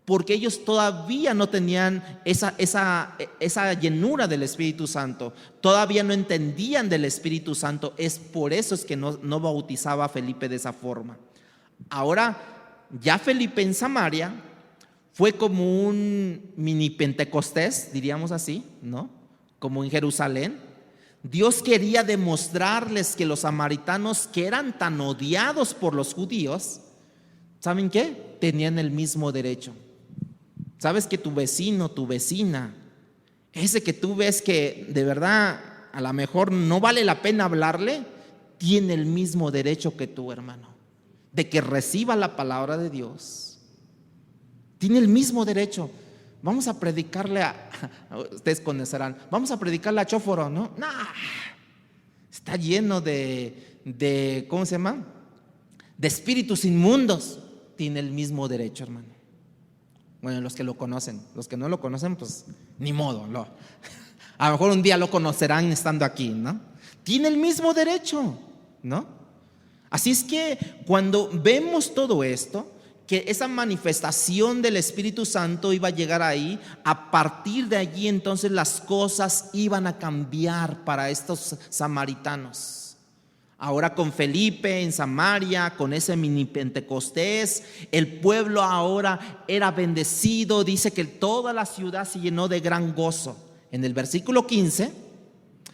porque ellos todavía no tenían esa llenura del Espíritu Santo, todavía no entendían del Espíritu Santo. Es por eso es que no bautizaba a Felipe de esa forma. Ahora ya Felipe en Samaria fue como un mini Pentecostés, diríamos así, ¿no? Como en Jerusalén, Dios quería demostrarles que los samaritanos, que eran tan odiados por los judíos, ¿saben qué? Tenían el mismo derecho. Sabes que tu vecino, tu vecina, ese que tú ves que de verdad a lo mejor no vale la pena hablarle, tiene el mismo derecho que tú, hermano, de que reciba la palabra de Dios. Tiene el mismo derecho. Vamos a predicarle ustedes conocerán, vamos a predicarle a Chóforo, ¿no? Nah, está lleno de ¿cómo se llama? De espíritus inmundos. Tiene el mismo derecho, hermano. Bueno, los que lo conocen, los que no lo conocen, pues ni modo, a lo mejor un día lo conocerán estando aquí, ¿no? Tiene el mismo derecho, ¿no? Así es que cuando vemos todo esto, que esa manifestación del Espíritu Santo iba a llegar ahí, a partir de allí entonces las cosas iban a cambiar para estos samaritanos. Ahora con Felipe en Samaria, con ese mini Pentecostés, el pueblo ahora era bendecido. Dice que toda la ciudad se llenó de gran gozo. En el versículo 15,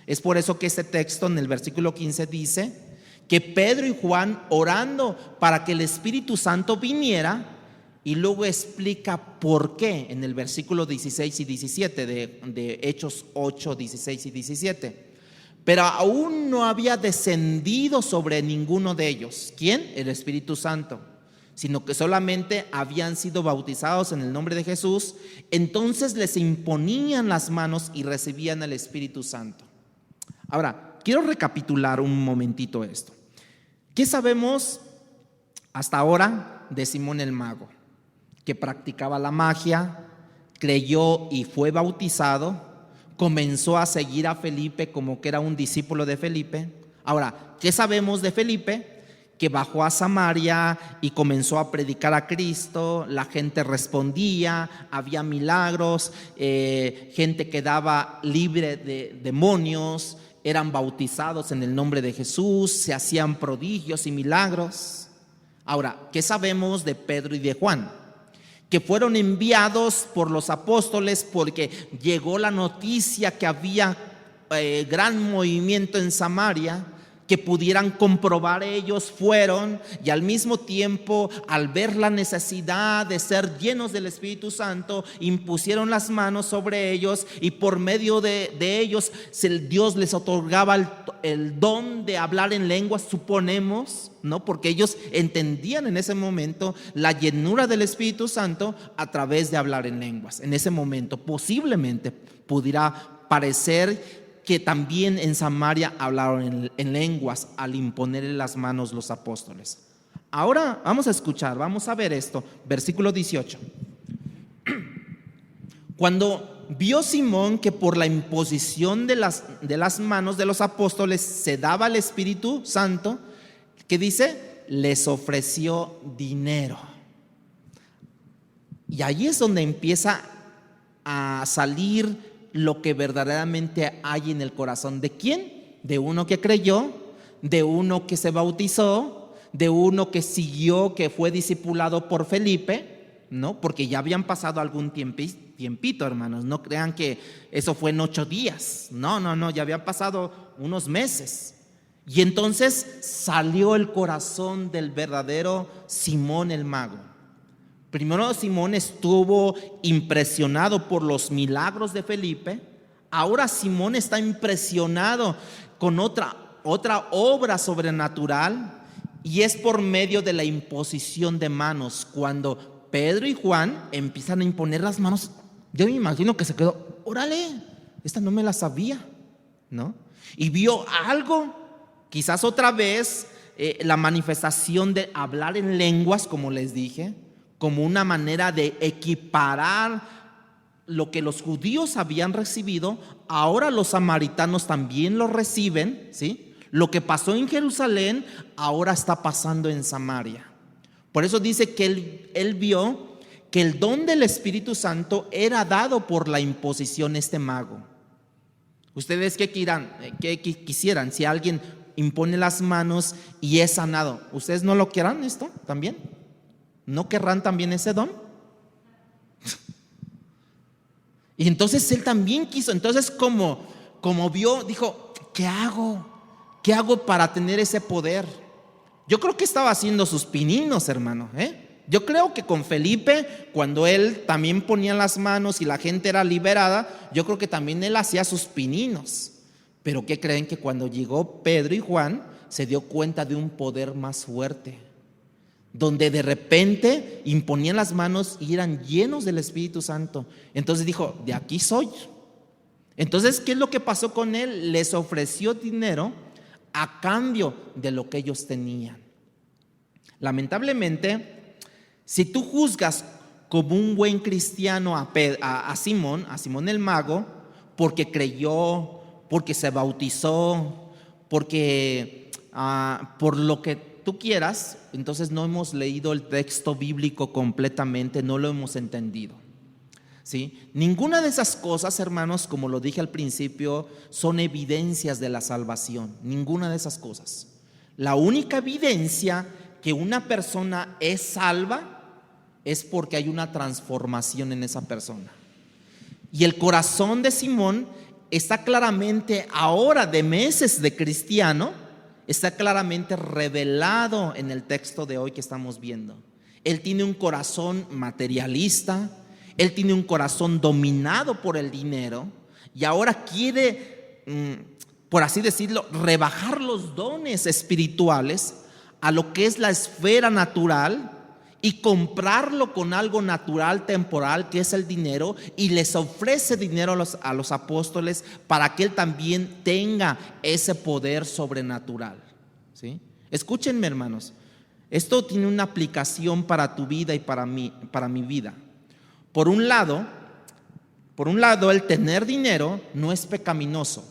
es por eso que este texto en el versículo 15 dice que Pedro y Juan orando para que el Espíritu Santo viniera, y luego explica por qué en el versículo 16 y 17 de Hechos 8, 16 y 17. Pero aún no había descendido sobre ninguno de ellos. ¿Quién? El Espíritu Santo. Sino que solamente habían sido bautizados en el nombre de Jesús. Entonces les imponían las manos y recibían el Espíritu Santo. Ahora, quiero recapitular un momentito esto. ¿Qué sabemos hasta ahora de Simón el Mago? Que practicaba la magia, creyó y fue bautizado, comenzó a seguir a Felipe como que era un discípulo de Felipe. Ahora, ¿qué sabemos de Felipe? Que bajó a Samaria y comenzó a predicar a Cristo. La gente respondía, había milagros, gente quedaba libre de demonios, eran bautizados en el nombre de Jesús, se hacían prodigios y milagros. Ahora, ¿qué sabemos de Pedro y de Juan? Que fueron enviados por los apóstoles porque llegó la noticia que había gran movimiento en Samaria, que pudieran comprobar. Ellos fueron, y al mismo tiempo, al ver la necesidad de ser llenos del Espíritu Santo, impusieron las manos sobre ellos, y por medio de ellos Dios les otorgaba el don de hablar en lenguas, suponemos, ¿no? Porque ellos entendían en ese momento la llenura del Espíritu Santo a través de hablar en lenguas. En ese momento posiblemente pudiera parecer que también en Samaria hablaron en lenguas al imponerle las manos los apóstoles. Ahora vamos a escuchar, vamos a ver esto, versículo 18. Cuando vio Simón que por la imposición de las manos de los apóstoles se daba el Espíritu Santo, ¿qué dice? Les ofreció dinero. Y ahí es donde empieza a salir lo que verdaderamente hay en el corazón. ¿De quién? De uno que creyó, de uno que se bautizó, de uno que siguió, que fue discipulado por Felipe, ¿no? Porque ya habían pasado algún tiempito, hermanos. No crean que eso fue en 8 días. No, ya habían pasado unos meses. Y entonces salió el corazón del verdadero Simón el Mago. Primero Simón estuvo impresionado por los milagros de Felipe. Ahora Simón está impresionado con otra obra sobrenatural, y es por medio de la imposición de manos. Cuando Pedro y Juan empiezan a imponer las manos, yo me imagino que se quedó, órale, esta no me la sabía, ¿no? Y vio algo, quizás otra vez, la manifestación de hablar en lenguas, como les dije, como una manera de equiparar lo que los judíos habían recibido. Ahora los samaritanos también lo reciben, ¿sí? Lo que pasó en Jerusalén ahora está pasando en Samaria. Por eso dice que él vio que el don del Espíritu Santo era dado por la imposición de este mago. ¿Ustedes qué quisieran si alguien impone las manos y es sanado? ¿Ustedes no lo quieran esto también? ¿No querrán también ese don? Y entonces él también quiso. Entonces como vio, dijo, ¿qué hago? ¿Qué hago para tener ese poder? Yo creo que estaba haciendo sus pininos, hermano, Yo creo que con Felipe, cuando él también ponía las manos y la gente era liberada, yo creo que también él hacía sus pininos. Pero ¿qué creen? Que cuando llegó Pedro y Juan, se dio cuenta de un poder más fuerte, donde de repente imponían las manos y eran llenos del Espíritu Santo. Entonces dijo, de aquí soy. Entonces, ¿qué es lo que pasó con él? Les ofreció dinero a cambio de lo que ellos tenían. Lamentablemente, si tú juzgas como un buen cristiano a Simón el mago, porque creyó, porque se bautizó, porque por lo que tú quieras, entonces no hemos leído el texto bíblico completamente, no lo hemos entendido, ¿sí? Ninguna de esas cosas, hermanos, como lo dije al principio, son evidencias de la salvación. Ninguna de esas cosas. La única evidencia que una persona es salva es porque hay una transformación en esa persona. Y el corazón de Simón está claramente, ahora de meses de cristiano, está claramente revelado en el texto de hoy que estamos viendo. Él tiene un corazón materialista, él tiene un corazón dominado por el dinero y ahora quiere, por así decirlo, rebajar los dones espirituales a lo que es la esfera natural y comprarlo con algo natural, temporal, que es el dinero, y les ofrece dinero a los apóstoles para que él también tenga ese poder sobrenatural, ¿sí? Escúchenme, hermanos, esto tiene una aplicación para tu vida y para mi vida. Por un lado, el tener dinero no es pecaminoso.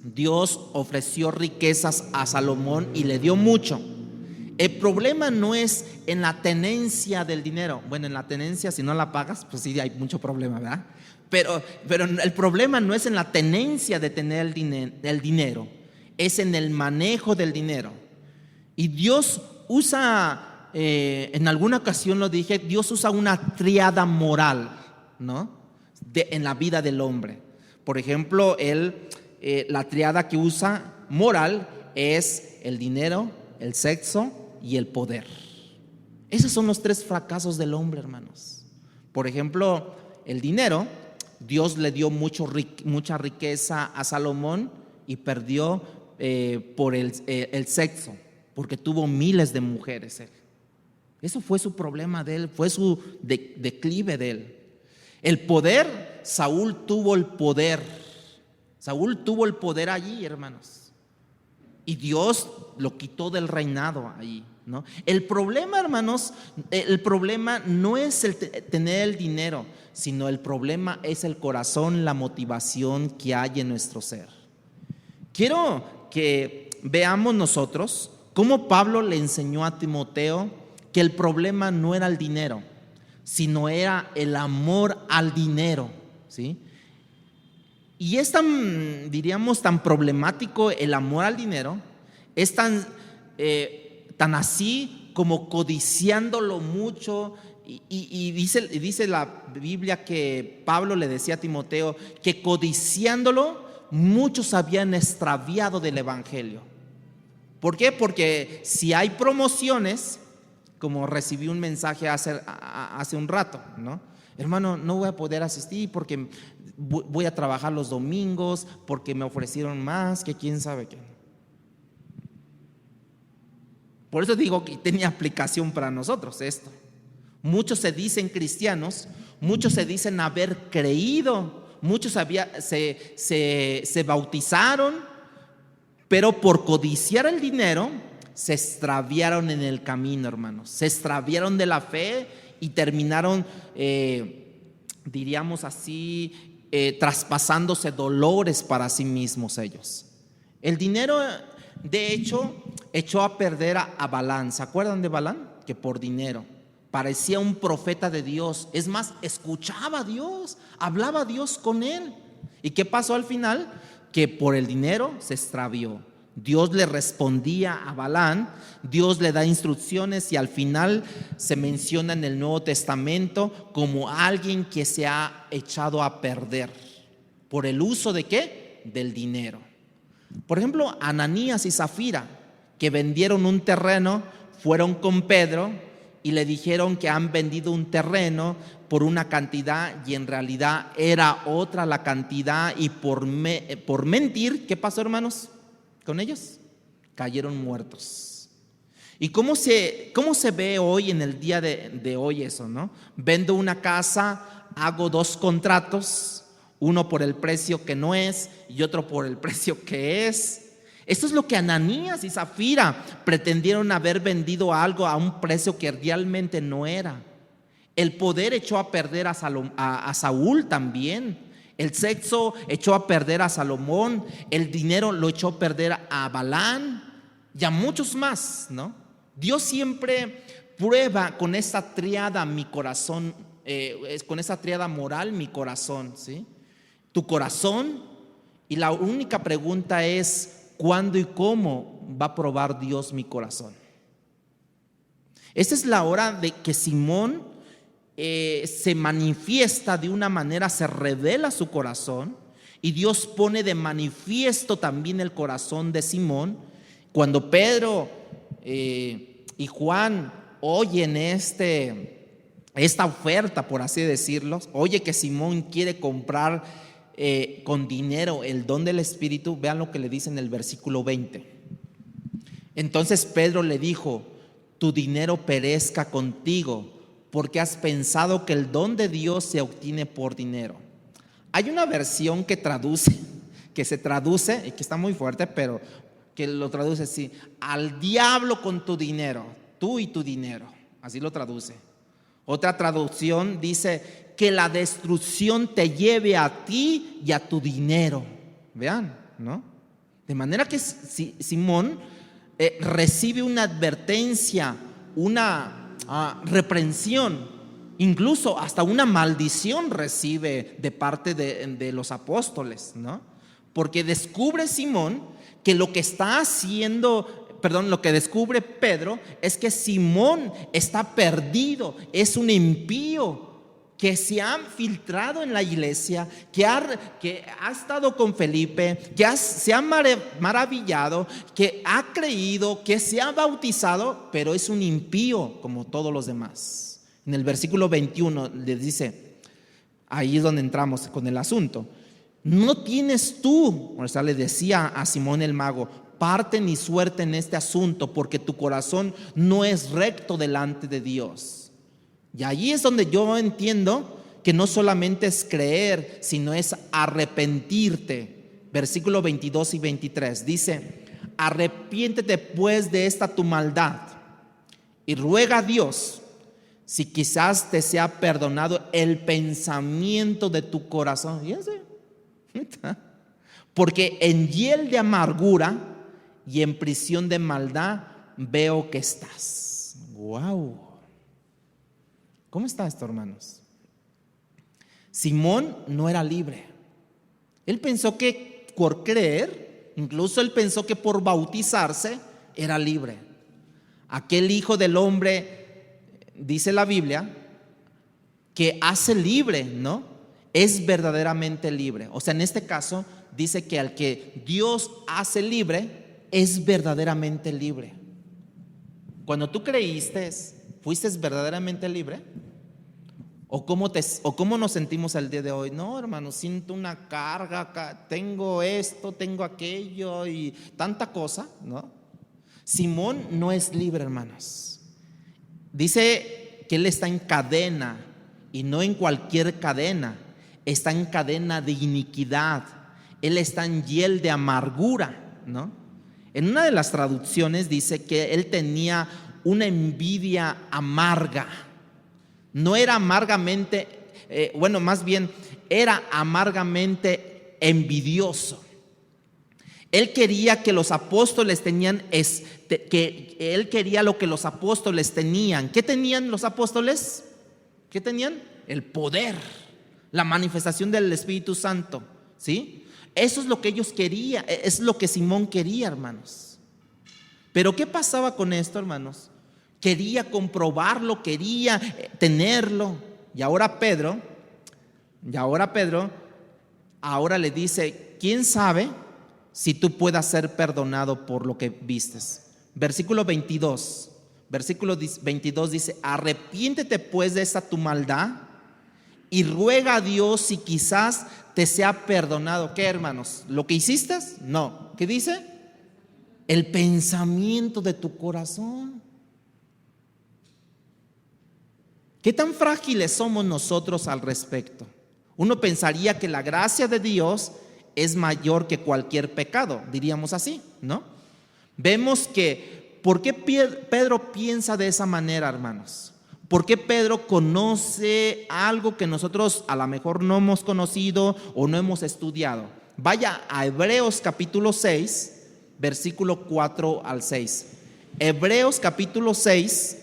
Dios ofreció riquezas a Salomón y le dio mucho. El problema no es en la tenencia del dinero. Bueno, en la tenencia, si no la pagas, pues sí hay mucho problema, ¿verdad? Pero el problema no es en la tenencia de tener el dinero, es en el manejo del dinero. Y Dios usa, en alguna ocasión lo dije, Dios usa una tríada moral, ¿no? En la vida del hombre. Por ejemplo, la tríada que usa moral es el dinero, el sexo y el poder. Esos son los tres fracasos del hombre, hermanos. Por ejemplo, el dinero, Dios le dio mucha riqueza a Salomón y perdió por el sexo, porque tuvo miles de mujeres él. Eso fue su problema de él, fue su declive de él. El poder, Saúl tuvo el poder. Saúl tuvo el poder allí, hermanos, y Dios lo quitó del reinado allí, ¿no? El problema, hermanos, el problema no es el tener el dinero, sino el problema es el corazón, la motivación que hay en nuestro ser. Quiero que veamos nosotros cómo Pablo le enseñó a Timoteo que el problema no era el dinero, sino era el amor al dinero, ¿sí? Y es tan problemático el amor al dinero, es tan así como codiciándolo mucho. Y dice la Biblia que Pablo le decía a Timoteo que codiciándolo muchos habían extraviado del evangelio. ¿Por qué? Porque si hay promociones, como recibí un mensaje hace un rato, ¿no? Hermano, no voy a poder asistir porque voy a trabajar los domingos, porque me ofrecieron más que quién sabe qué. Por eso digo que tenía aplicación para nosotros esto. Muchos se dicen cristianos, muchos se dicen haber creído, muchos se bautizaron, pero por codiciar el dinero se extraviaron en el camino, hermanos. Se extraviaron de la fe y terminaron, diríamos así, traspasándose dolores para sí mismos ellos. El dinero, de hecho, echó a perder a Balaam. ¿Se acuerdan de Balaam? Que por dinero parecía un profeta de Dios. Es más, escuchaba a Dios, hablaba a Dios con él. ¿Y qué pasó al final? Que por el dinero se extravió. Dios le respondía a Balaam, Dios le da instrucciones y al final se menciona en el Nuevo Testamento como alguien que se ha echado a perder por el uso ¿de qué? Del dinero. Por ejemplo, Ananías y Zafira, que vendieron un terreno, fueron con Pedro y le dijeron que han vendido un terreno por una cantidad y en realidad era otra la cantidad, y por mentir, ¿qué pasó, hermanos, con ellos? Cayeron muertos. ¿Y cómo se ve hoy, en el día de hoy, eso, no? Vendo una casa, hago 2 contratos, uno por el precio que no es y otro por el precio que es. Esto es lo que Ananías y Zafira pretendieron haber vendido algo a un precio que realmente no era. El poder echó a perder a Saúl también. El sexo echó a perder a Salomón. El dinero lo echó a perder a Balán y a muchos más, ¿no? Dios siempre prueba con esa triada mi corazón, con esa triada moral mi corazón, ¿sí? Tu corazón. Y la única pregunta es: ¿cuándo y cómo va a probar Dios mi corazón? Esta es la hora de que Simón se manifiesta de una manera, se revela su corazón, y Dios pone de manifiesto también el corazón de Simón. Cuando Pedro y Juan oyen esta oferta, por así decirlo, oye que Simón quiere comprar con dinero el don del Espíritu, vean lo que le dice en el versículo 20. Entonces Pedro le dijo: tu dinero perezca contigo, porque has pensado que el don de Dios se obtiene por dinero. Hay una versión que se traduce, y que está muy fuerte, pero que lo traduce así: al diablo con tu dinero, tú y tu dinero. Así lo traduce. Otra traducción dice: que la destrucción te lleve a ti y a tu dinero. Vean, ¿no? De manera que Simón recibe una advertencia, una reprensión, incluso hasta una maldición recibe de parte de los apóstoles, ¿no? Porque descubre Simón que lo que está haciendo, lo que descubre Pedro es que Simón está perdido, es un impío que se ha filtrado en la iglesia, que ha estado con Felipe, que se ha maravillado, que ha creído, que se ha bautizado, pero es un impío como todos los demás. En el versículo 21 le dice, ahí es donde entramos con el asunto: no tienes tú, o sea, le decía a Simón el mago, parte ni suerte en este asunto, porque tu corazón no es recto delante de Dios. Y allí es donde yo entiendo que no solamente es creer, sino es arrepentirte. Versículo 22 y 23 dice: arrepiéntete pues de esta tu maldad y ruega a Dios si quizás te sea perdonado el pensamiento de tu corazón. Fíjense, porque en hiel de amargura y en prisión de maldad veo que estás. Wow. ¿Cómo está esto, hermanos? Simón no era libre. Él pensó que por creer, incluso él pensó que por bautizarse era libre. Aquel hijo del hombre, dice la Biblia, que hace libre, ¿no? Es verdaderamente libre. O sea, en este caso dice que al que Dios hace libre es verdaderamente libre. Cuando tú creíste, ¿fuiste verdaderamente libre? ¿O cómo nos sentimos el día de hoy? No, hermano, siento una carga, tengo esto, tengo aquello y tanta cosa, ¿no? Simón no es libre, hermanos. Dice que él está en cadena, y no en cualquier cadena. Está en cadena de iniquidad. Él está en hiel de amargura, ¿no? En una de las traducciones dice que él tenía una envidia amarga. No era amargamente, más bien era amargamente envidioso. Él quería que los apóstoles él quería lo que los apóstoles tenían. ¿Qué tenían los apóstoles? ¿Qué tenían? El poder, la manifestación del Espíritu Santo, ¿sí? Eso es lo que ellos querían, es lo que Simón quería, hermanos. Pero ¿qué pasaba con esto, hermanos? Quería comprobarlo, quería tenerlo. Y ahora Pedro, ahora le dice: ¿quién sabe si tú puedas ser perdonado por lo que vistes. Versículo 22 dice: arrepiéntete pues de esta tu maldad y ruega a Dios si quizás te sea perdonado. ¿Qué, hermanos? ¿Lo que hiciste? No. ¿Qué dice? El pensamiento de tu corazón. ¿Qué tan frágiles somos nosotros al respecto? Uno pensaría que la gracia de Dios es mayor que cualquier pecado, diríamos así, ¿no? Vemos que, ¿por qué Pedro piensa de esa manera, hermanos? ¿Por qué Pedro conoce algo que nosotros a lo mejor no hemos conocido o no hemos estudiado? Vaya a Hebreos capítulo 6, versículo 4 al 6. Hebreos capítulo 6,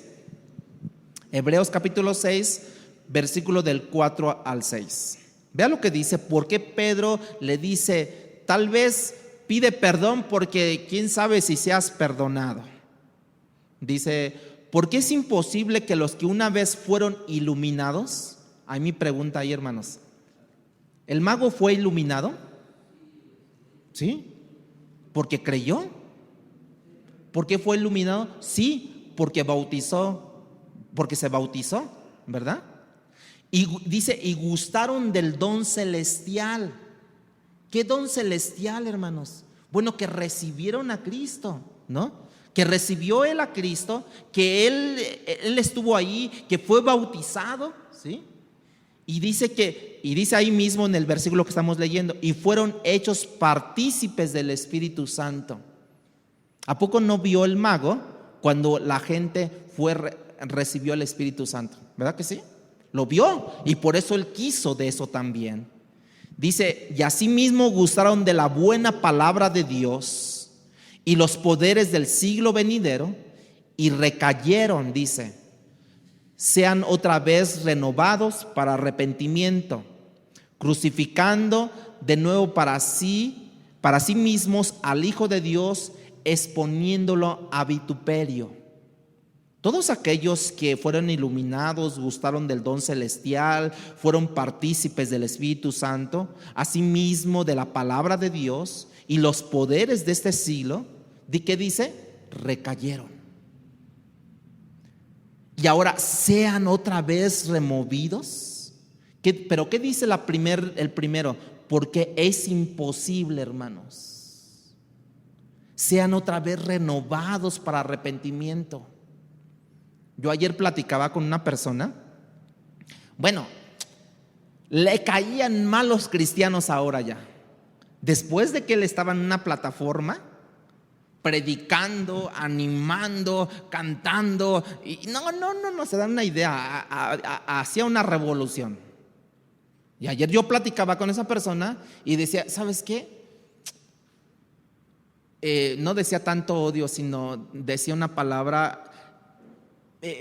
versículo del 4 al 6. Vea lo que dice. ¿Por qué Pedro le dice, tal vez pide perdón porque quién sabe si seas perdonado? Dice, ¿por qué es imposible que los que una vez fueron iluminados? Hay mi pregunta ahí, hermanos. ¿El mago fue iluminado? ¿Sí? ¿Porque creyó? ¿Por qué fue iluminado? Sí, porque se bautizó, ¿verdad? Y dice, y gustaron del don celestial. ¿Qué don celestial, hermanos? Bueno, que recibieron a Cristo, ¿no? Que recibió él a Cristo, que él estuvo ahí, que fue bautizado, ¿sí? Y dice ahí mismo en el versículo que estamos leyendo, y fueron hechos partícipes del Espíritu Santo. ¿A poco no vio el mago cuando la gente recibió el Espíritu Santo? ¿Verdad que sí? Lo vio, y por eso él quiso de eso también. Dice, y asimismo gustaron de la buena palabra de Dios y los poderes del siglo venidero, y recayeron, dice, sean otra vez renovados para arrepentimiento, crucificando de nuevo para sí mismos al Hijo de Dios, exponiéndolo a vituperio. Todos aquellos que fueron iluminados, gustaron del don celestial, fueron partícipes del Espíritu Santo, asimismo de la palabra de Dios y los poderes de este siglo, ¿qué dice? Recayeron. Y ahora sean otra vez removidos. ¿Pero qué dice el primero? Porque es imposible, hermanos. Sean otra vez renovados para arrepentimiento. Yo ayer platicaba con una persona. Bueno, le caían mal los cristianos ahora ya. Después de que él estaba en una plataforma predicando, animando, cantando, y no se dan una idea, hacía una revolución. Y ayer yo platicaba con esa persona y decía, ¿sabes qué? No decía tanto odio, sino decía una palabra,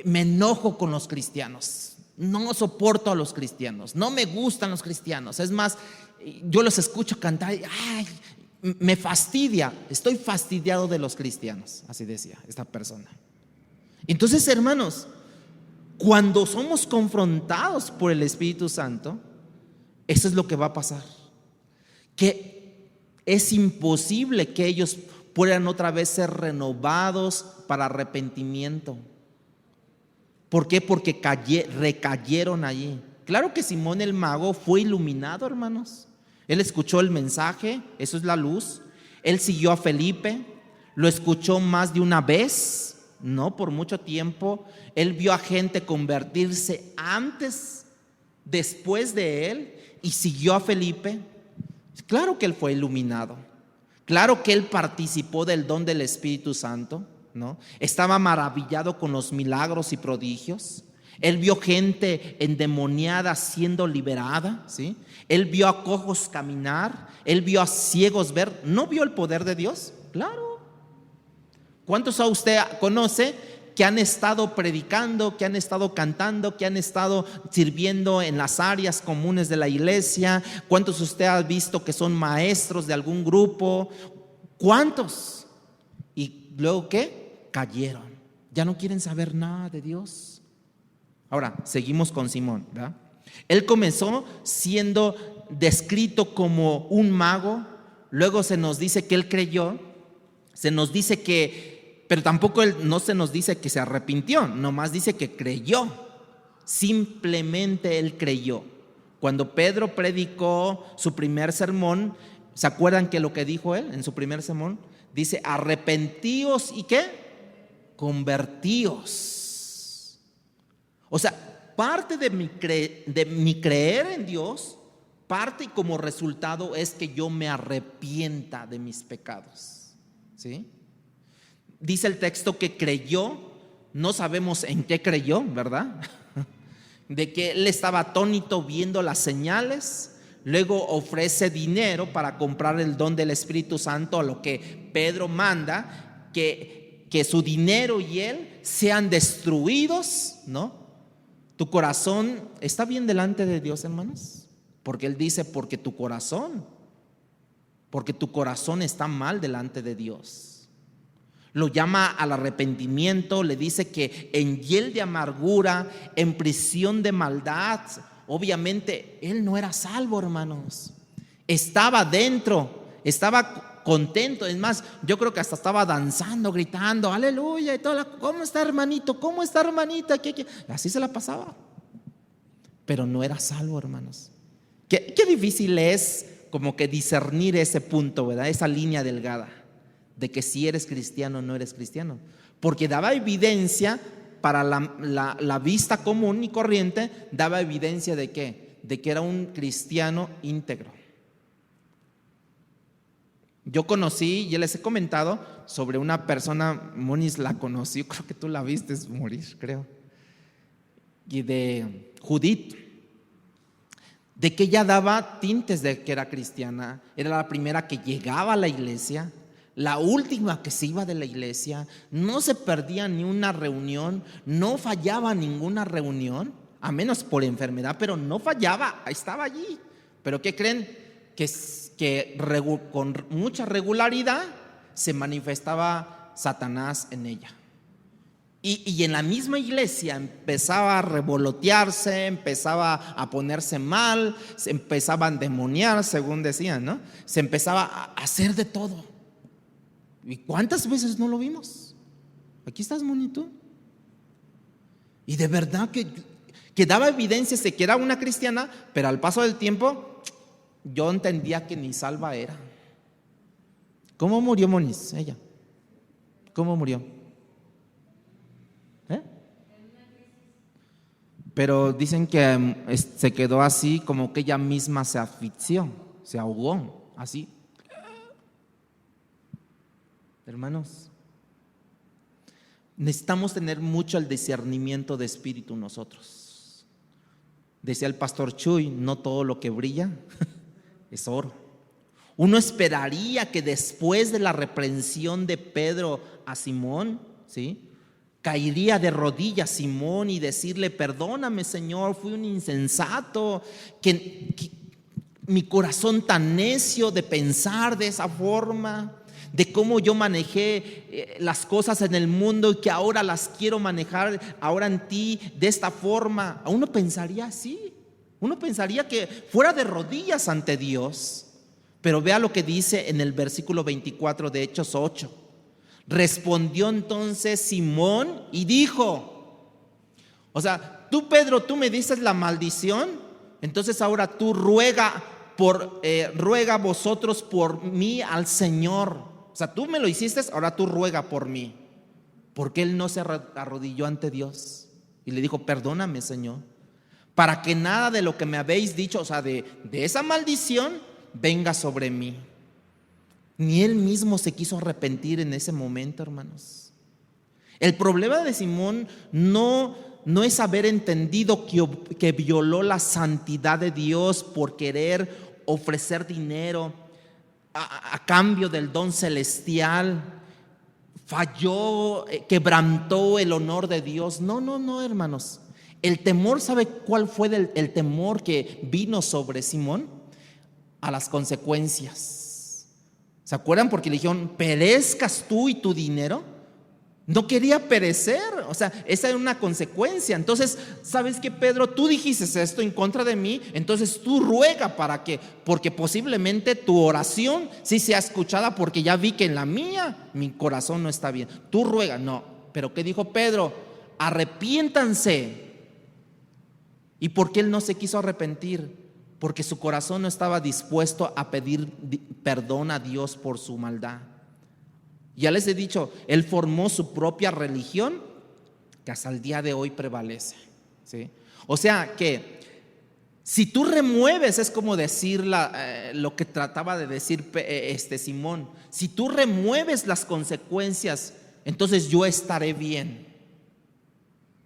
me enojo con los cristianos, no soporto a los cristianos, no me gustan los cristianos. Es más, yo los escucho cantar y me fastidia, estoy fastidiado de los cristianos. Así decía esta persona. Entonces, hermanos, cuando somos confrontados por el Espíritu Santo, eso es lo que va a pasar, que es imposible que ellos puedan otra vez ser renovados para arrepentimiento. ¿Por qué? Porque recayeron allí. Claro que Simón el mago fue iluminado, hermanos. Él escuchó el mensaje, eso es la luz. Él siguió a Felipe, lo escuchó más de una vez, no por mucho tiempo. Él vio a gente convertirse antes, después de él, y siguió a Felipe. Claro que él fue iluminado. Claro que él participó del don del Espíritu Santo, ¿no? Estaba maravillado con los milagros y prodigios. Él vio gente endemoniada siendo liberada, ¿sí? Él vio a cojos caminar, él vio a ciegos ver. ¿No vio el poder de Dios? Claro. ¿Cuántos a usted conoce que han estado predicando, que han estado cantando, que han estado sirviendo en las áreas comunes de la iglesia? ¿Cuántos usted ha visto que son maestros de algún grupo? ¿Cuántos? ¿Y luego qué? Cayeron. Ya no quieren saber nada de Dios. Ahora, seguimos con Simón, ¿verdad? Él comenzó siendo descrito como un mago, luego se nos dice que él creyó, se nos dice que, pero tampoco no se nos dice que se arrepintió, nomás dice que creyó, simplemente él creyó. Cuando Pedro predicó su primer sermón, ¿se acuerdan que lo que dijo él en su primer sermón? Dice, arrepentíos y ¿qué? Convertíos. O sea, parte de mi creer en Dios, parte y como resultado es que yo me arrepienta de mis pecados. ¿Sí? Dice el texto que creyó, no sabemos en qué creyó, ¿verdad? De que él estaba atónito viendo las señales, luego ofrece dinero para comprar el don del Espíritu Santo, a lo que Pedro manda, que su dinero y él sean destruidos, ¿no? Tu corazón está bien delante de Dios, hermanos, porque él dice, porque tu corazón está mal delante de Dios. Lo llama al arrepentimiento, le dice que en hiel de amargura, en prisión de maldad. Obviamente él no era salvo, hermanos. Estaba dentro, estaba contento. Es más, yo creo que hasta estaba danzando, gritando, aleluya y todo. ¿Cómo está, hermanito? ¿Cómo está, hermanita? Así se la pasaba. Pero no era salvo, hermanos. Qué difícil es como que discernir ese punto, ¿verdad? Esa línea delgada de que si eres cristiano o no eres cristiano, porque daba evidencia para la vista común y corriente, daba evidencia de ¿qué? De que era un cristiano íntegro. Yo conocí, ya les he comentado sobre una persona, Moniz la conocí, creo que tú la viste morir, creo, y de Judith, de que ella daba tintes de que era cristiana, era la primera que llegaba a la iglesia, la última que se iba de la iglesia, no se perdía ni una reunión, no fallaba ninguna reunión, a menos por enfermedad, pero no fallaba, estaba allí. Pero ¿qué creen? Que con mucha regularidad se manifestaba Satanás en ella. Y en la misma iglesia empezaba a revolotearse, empezaba a ponerse mal, se empezaba a endemoniar, según decían, ¿no? Se empezaba a hacer de todo. ¿Y cuántas veces no lo vimos? Aquí estás, monito. Y de verdad que daba evidencias de que era una cristiana, pero al paso del tiempo yo entendía que ni salva era. ¿Cómo murió Moniz? Ella. ¿Cómo murió? Pero dicen que se quedó así, como que ella misma se asfixió, se ahogó, así. Hermanos, necesitamos tener mucho el discernimiento de espíritu nosotros. Decía el pastor Chuy, no todo lo que brilla es oro. Uno esperaría que después de la reprensión de Pedro a Simón, ¿sí?, caería de rodillas Simón y decirle, perdóname, Señor, fui un insensato, que mi corazón tan necio de pensar de esa forma, de cómo yo manejé las cosas en el mundo y que ahora las quiero manejar ahora en ti de esta forma. Uno pensaría así, uno pensaría que fuera de rodillas ante Dios. Pero vea lo que dice en el versículo 24 de Hechos 8. Respondió entonces Simón y dijo, o sea, tú, Pedro, tú me dices la maldición, entonces ahora tú ruega vosotros por mí al Señor. O sea, tú me lo hiciste, ahora tú ruega por mí. Porque él no se arrodilló ante Dios y le dijo, perdóname, Señor, para que nada de lo que me habéis dicho, o sea, de esa maldición, venga sobre mí. Ni él mismo se quiso arrepentir en ese momento, hermanos. El problema de Simón no es haber entendido que violó la santidad de Dios por querer ofrecer dinero a cambio del don celestial. Falló, quebrantó el honor de Dios. No, hermanos. El temor, ¿sabe cuál fue el temor que vino sobre Simón? A las consecuencias. ¿Se acuerdan? Porque le dijeron, perezcas tú y tu dinero. No quería perecer, o sea, esa era una consecuencia. Entonces, ¿sabes qué, Pedro? Tú dijiste esto en contra de mí, entonces tú ruega para que, porque posiblemente tu oración sí sea escuchada, porque ya vi que en la mía mi corazón no está bien. Tú ruega, no. Pero ¿qué dijo Pedro? Arrepiéntanse. ¿Y por qué él no se quiso arrepentir? Porque su corazón no estaba dispuesto a pedir perdón a Dios por su maldad. Ya les he dicho, él formó su propia religión que hasta el día de hoy prevalece, ¿sí? O sea que si tú remueves, es como decir lo que trataba de decir Simón, si tú remueves las consecuencias, entonces yo estaré bien.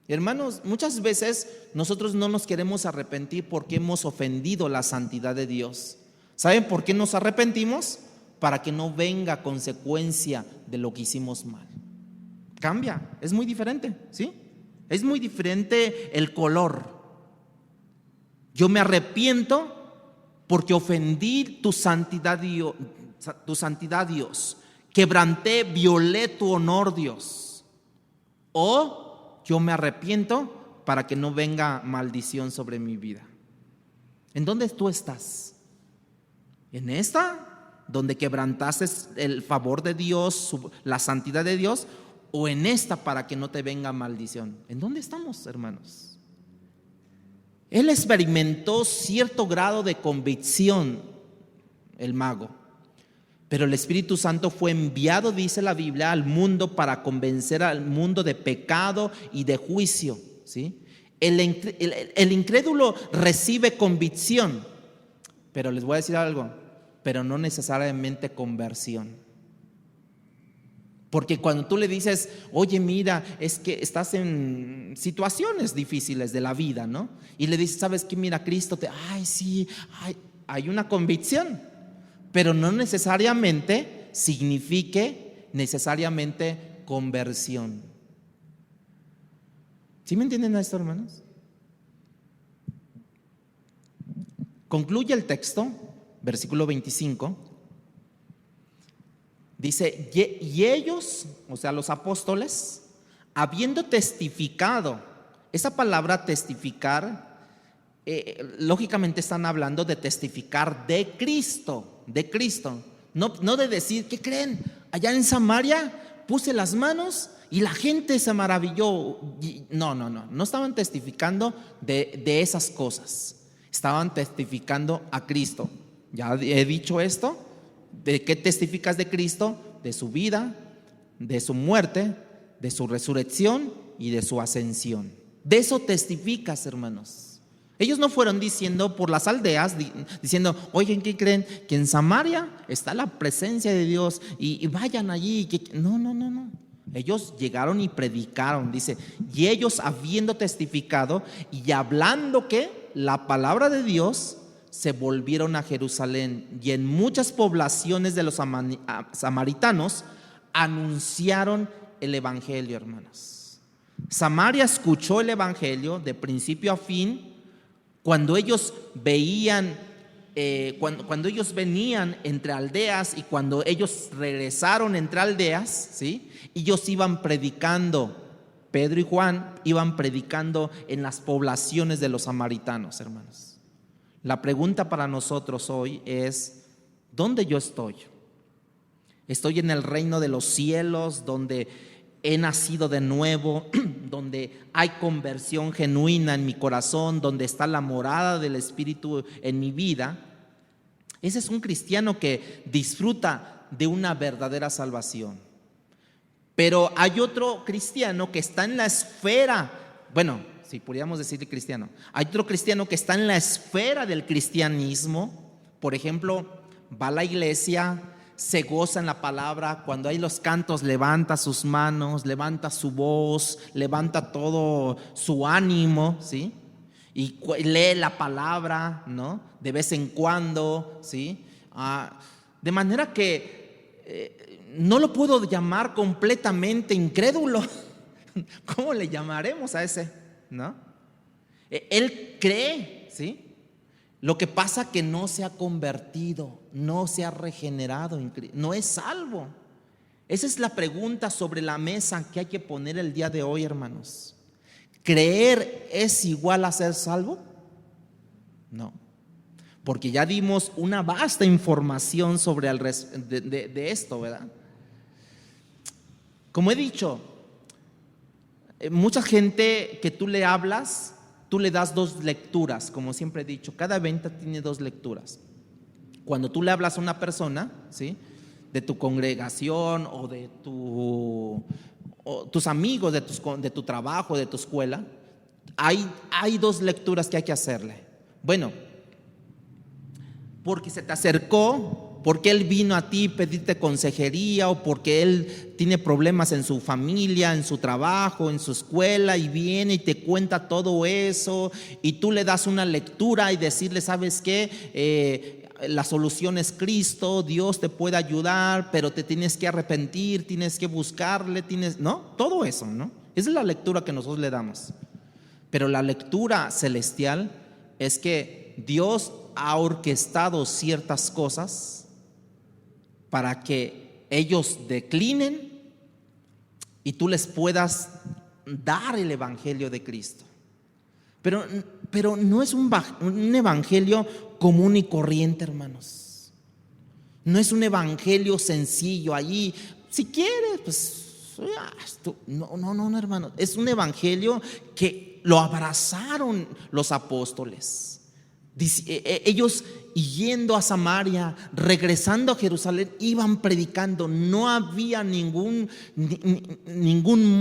Hermanos, muchas veces nosotros no nos queremos arrepentir porque hemos ofendido la santidad de Dios. ¿Saben por qué nos arrepentimos? Para que no venga consecuencia de lo que hicimos mal. Cambia, es muy diferente, ¿sí? Es muy diferente el color. Yo me arrepiento porque ofendí tu santidad, Dios. Quebranté, violé tu honor, Dios. O yo me arrepiento para que no venga maldición sobre mi vida. ¿En dónde tú estás? ¿En esta? Donde quebrantaste el favor de Dios, la santidad de Dios, o en esta para que no te venga maldición. ¿En dónde estamos, hermanos? Él experimentó cierto grado de convicción, el mago, pero el Espíritu Santo fue enviado, dice la Biblia, al mundo para convencer al mundo de pecado y de juicio, ¿sí? El incrédulo recibe convicción, pero les voy a decir algo, pero no necesariamente conversión. Porque cuando tú le dices, oye, mira, es que estás en situaciones difíciles de la vida, ¿no? Y le dices, ¿sabes qué? Mira, Cristo sí, hay una convicción, pero no necesariamente signifique necesariamente conversión. ¿Sí me entienden esto, hermanos? Concluye el texto. Versículo 25, dice, y ellos, o sea, los apóstoles, habiendo testificado, esa palabra testificar, lógicamente están hablando de testificar de Cristo, no de decir, ¿qué creen? Allá en Samaria puse las manos y la gente se maravilló. No estaban testificando de esas cosas, estaban testificando a Cristo. Ya he dicho esto. ¿De qué testificas de Cristo? De su vida, de su muerte, de su resurrección y de su ascensión. De eso testificas, hermanos. Ellos no fueron diciendo por las aldeas, diciendo, oigan, ¿qué creen? Que en Samaria está la presencia de Dios y vayan allí. No. Ellos llegaron y predicaron, dice, y ellos habiendo testificado y hablando que la palabra de Dios, se volvieron a Jerusalén, y en muchas poblaciones de los samaritanos anunciaron el evangelio, hermanos. Samaria escuchó el evangelio de principio a fin. Cuando ellos veían, cuando ellos venían entre aldeas y cuando ellos regresaron entre aldeas, ¿sí? Ellos iban predicando. Pedro y Juan iban predicando en las poblaciones de los samaritanos, hermanos. La pregunta para nosotros hoy es, ¿dónde yo estoy? ¿Estoy en el reino de los cielos, donde he nacido de nuevo, donde hay conversión genuina en mi corazón, donde está la morada del Espíritu en mi vida? Ese es un cristiano que disfruta de una verdadera salvación. Pero hay otro cristiano que está en la esfera, si pudiéramos decirle cristiano, hay otro cristiano que está en la esfera del cristianismo. Por ejemplo, va a la iglesia, se goza en la palabra, cuando hay los cantos levanta sus manos, levanta su voz, levanta todo su ánimo, ¿sí? Y lee la palabra, ¿no? De vez en cuando, ¿sí? De manera que no lo puedo llamar completamente incrédulo. ¿Cómo le llamaremos a ese? ¿No? Él cree, ¿sí? Lo que pasa que no se ha convertido, no se ha regenerado, no es salvo. Esa es la pregunta sobre la mesa que hay que poner el día de hoy, hermanos. ¿Creer es igual a ser salvo? No, porque ya dimos una vasta información sobre de esto, ¿verdad? Como he dicho, mucha gente que tú le hablas, tú le das dos lecturas, como siempre he dicho, cada evento tiene dos lecturas. Cuando tú le hablas a una persona, ¿sí?, de tu congregación o de tus amigos, de tu trabajo, de tu escuela, hay dos lecturas que hay que hacerle. Bueno, porque se te acercó, porque él vino a ti a pedirte consejería, o porque él tiene problemas en su familia, en su trabajo, en su escuela, y viene y te cuenta todo eso, y tú le das una lectura y decirle, ¿sabes qué? La solución es Cristo, Dios te puede ayudar, pero te tienes que arrepentir, tienes que buscarle, ¿no? Todo eso, ¿no? Esa es la lectura que nosotros le damos. Pero la lectura celestial es que Dios ha orquestado ciertas cosas para que ellos declinen y tú les puedas dar el evangelio de Cristo. Pero no es un evangelio común y corriente, hermanos. No es un evangelio sencillo allí. Si quieres, pues no, hermanos. Es un evangelio que lo abrazaron los apóstoles. Ellos yendo a Samaria, regresando a Jerusalén, iban predicando. No había ningún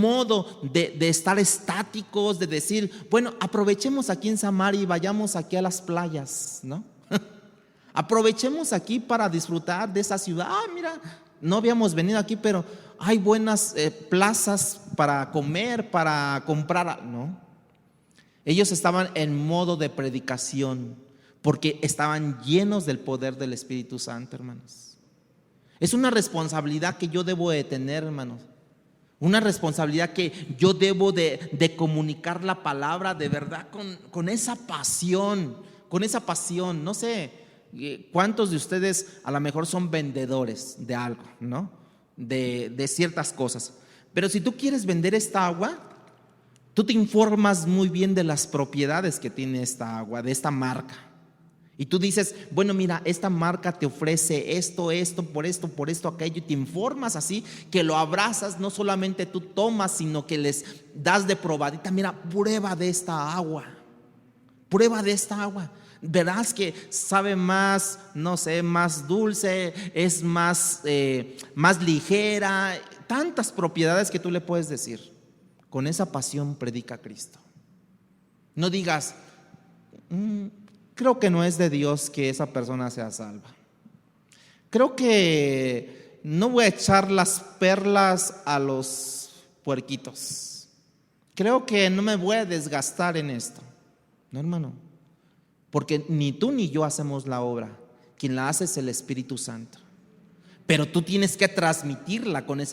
modo de estar estáticos, de decir, bueno, aprovechemos aquí en Samaria y vayamos aquí a las playas, ¿no? Aprovechemos aquí para disfrutar de esa ciudad. Mira, no habíamos venido aquí, pero hay buenas plazas para comer, para comprar, ¿no? Ellos estaban en modo de predicación porque estaban llenos del poder del Espíritu Santo, hermanos. Es una responsabilidad que yo debo de tener, hermanos. Una responsabilidad que yo debo de comunicar la palabra de verdad con esa pasión, No sé cuántos de ustedes a lo mejor son vendedores de algo, ¿no? De ciertas cosas. Pero si tú quieres vender esta agua, tú te informas muy bien de las propiedades que tiene esta agua, de esta marca. Y tú dices, bueno, mira, esta marca te ofrece esto, por esto, aquello, y te informas así, que lo abrazas, no solamente tú tomas, sino que les das de probadita. Mira, prueba de esta agua. Verás que sabe más, no sé, más dulce, es más ligera, tantas propiedades que tú le puedes decir. Con esa pasión predica Cristo. No digas, creo que no es de Dios que esa persona sea salva. Creo que no voy a echar las perlas a los puerquitos. Creo que no me voy a desgastar en esto. No, hermano, porque ni tú ni yo hacemos la obra. Quien la hace es el Espíritu Santo. Pero tú tienes que transmitirla con esa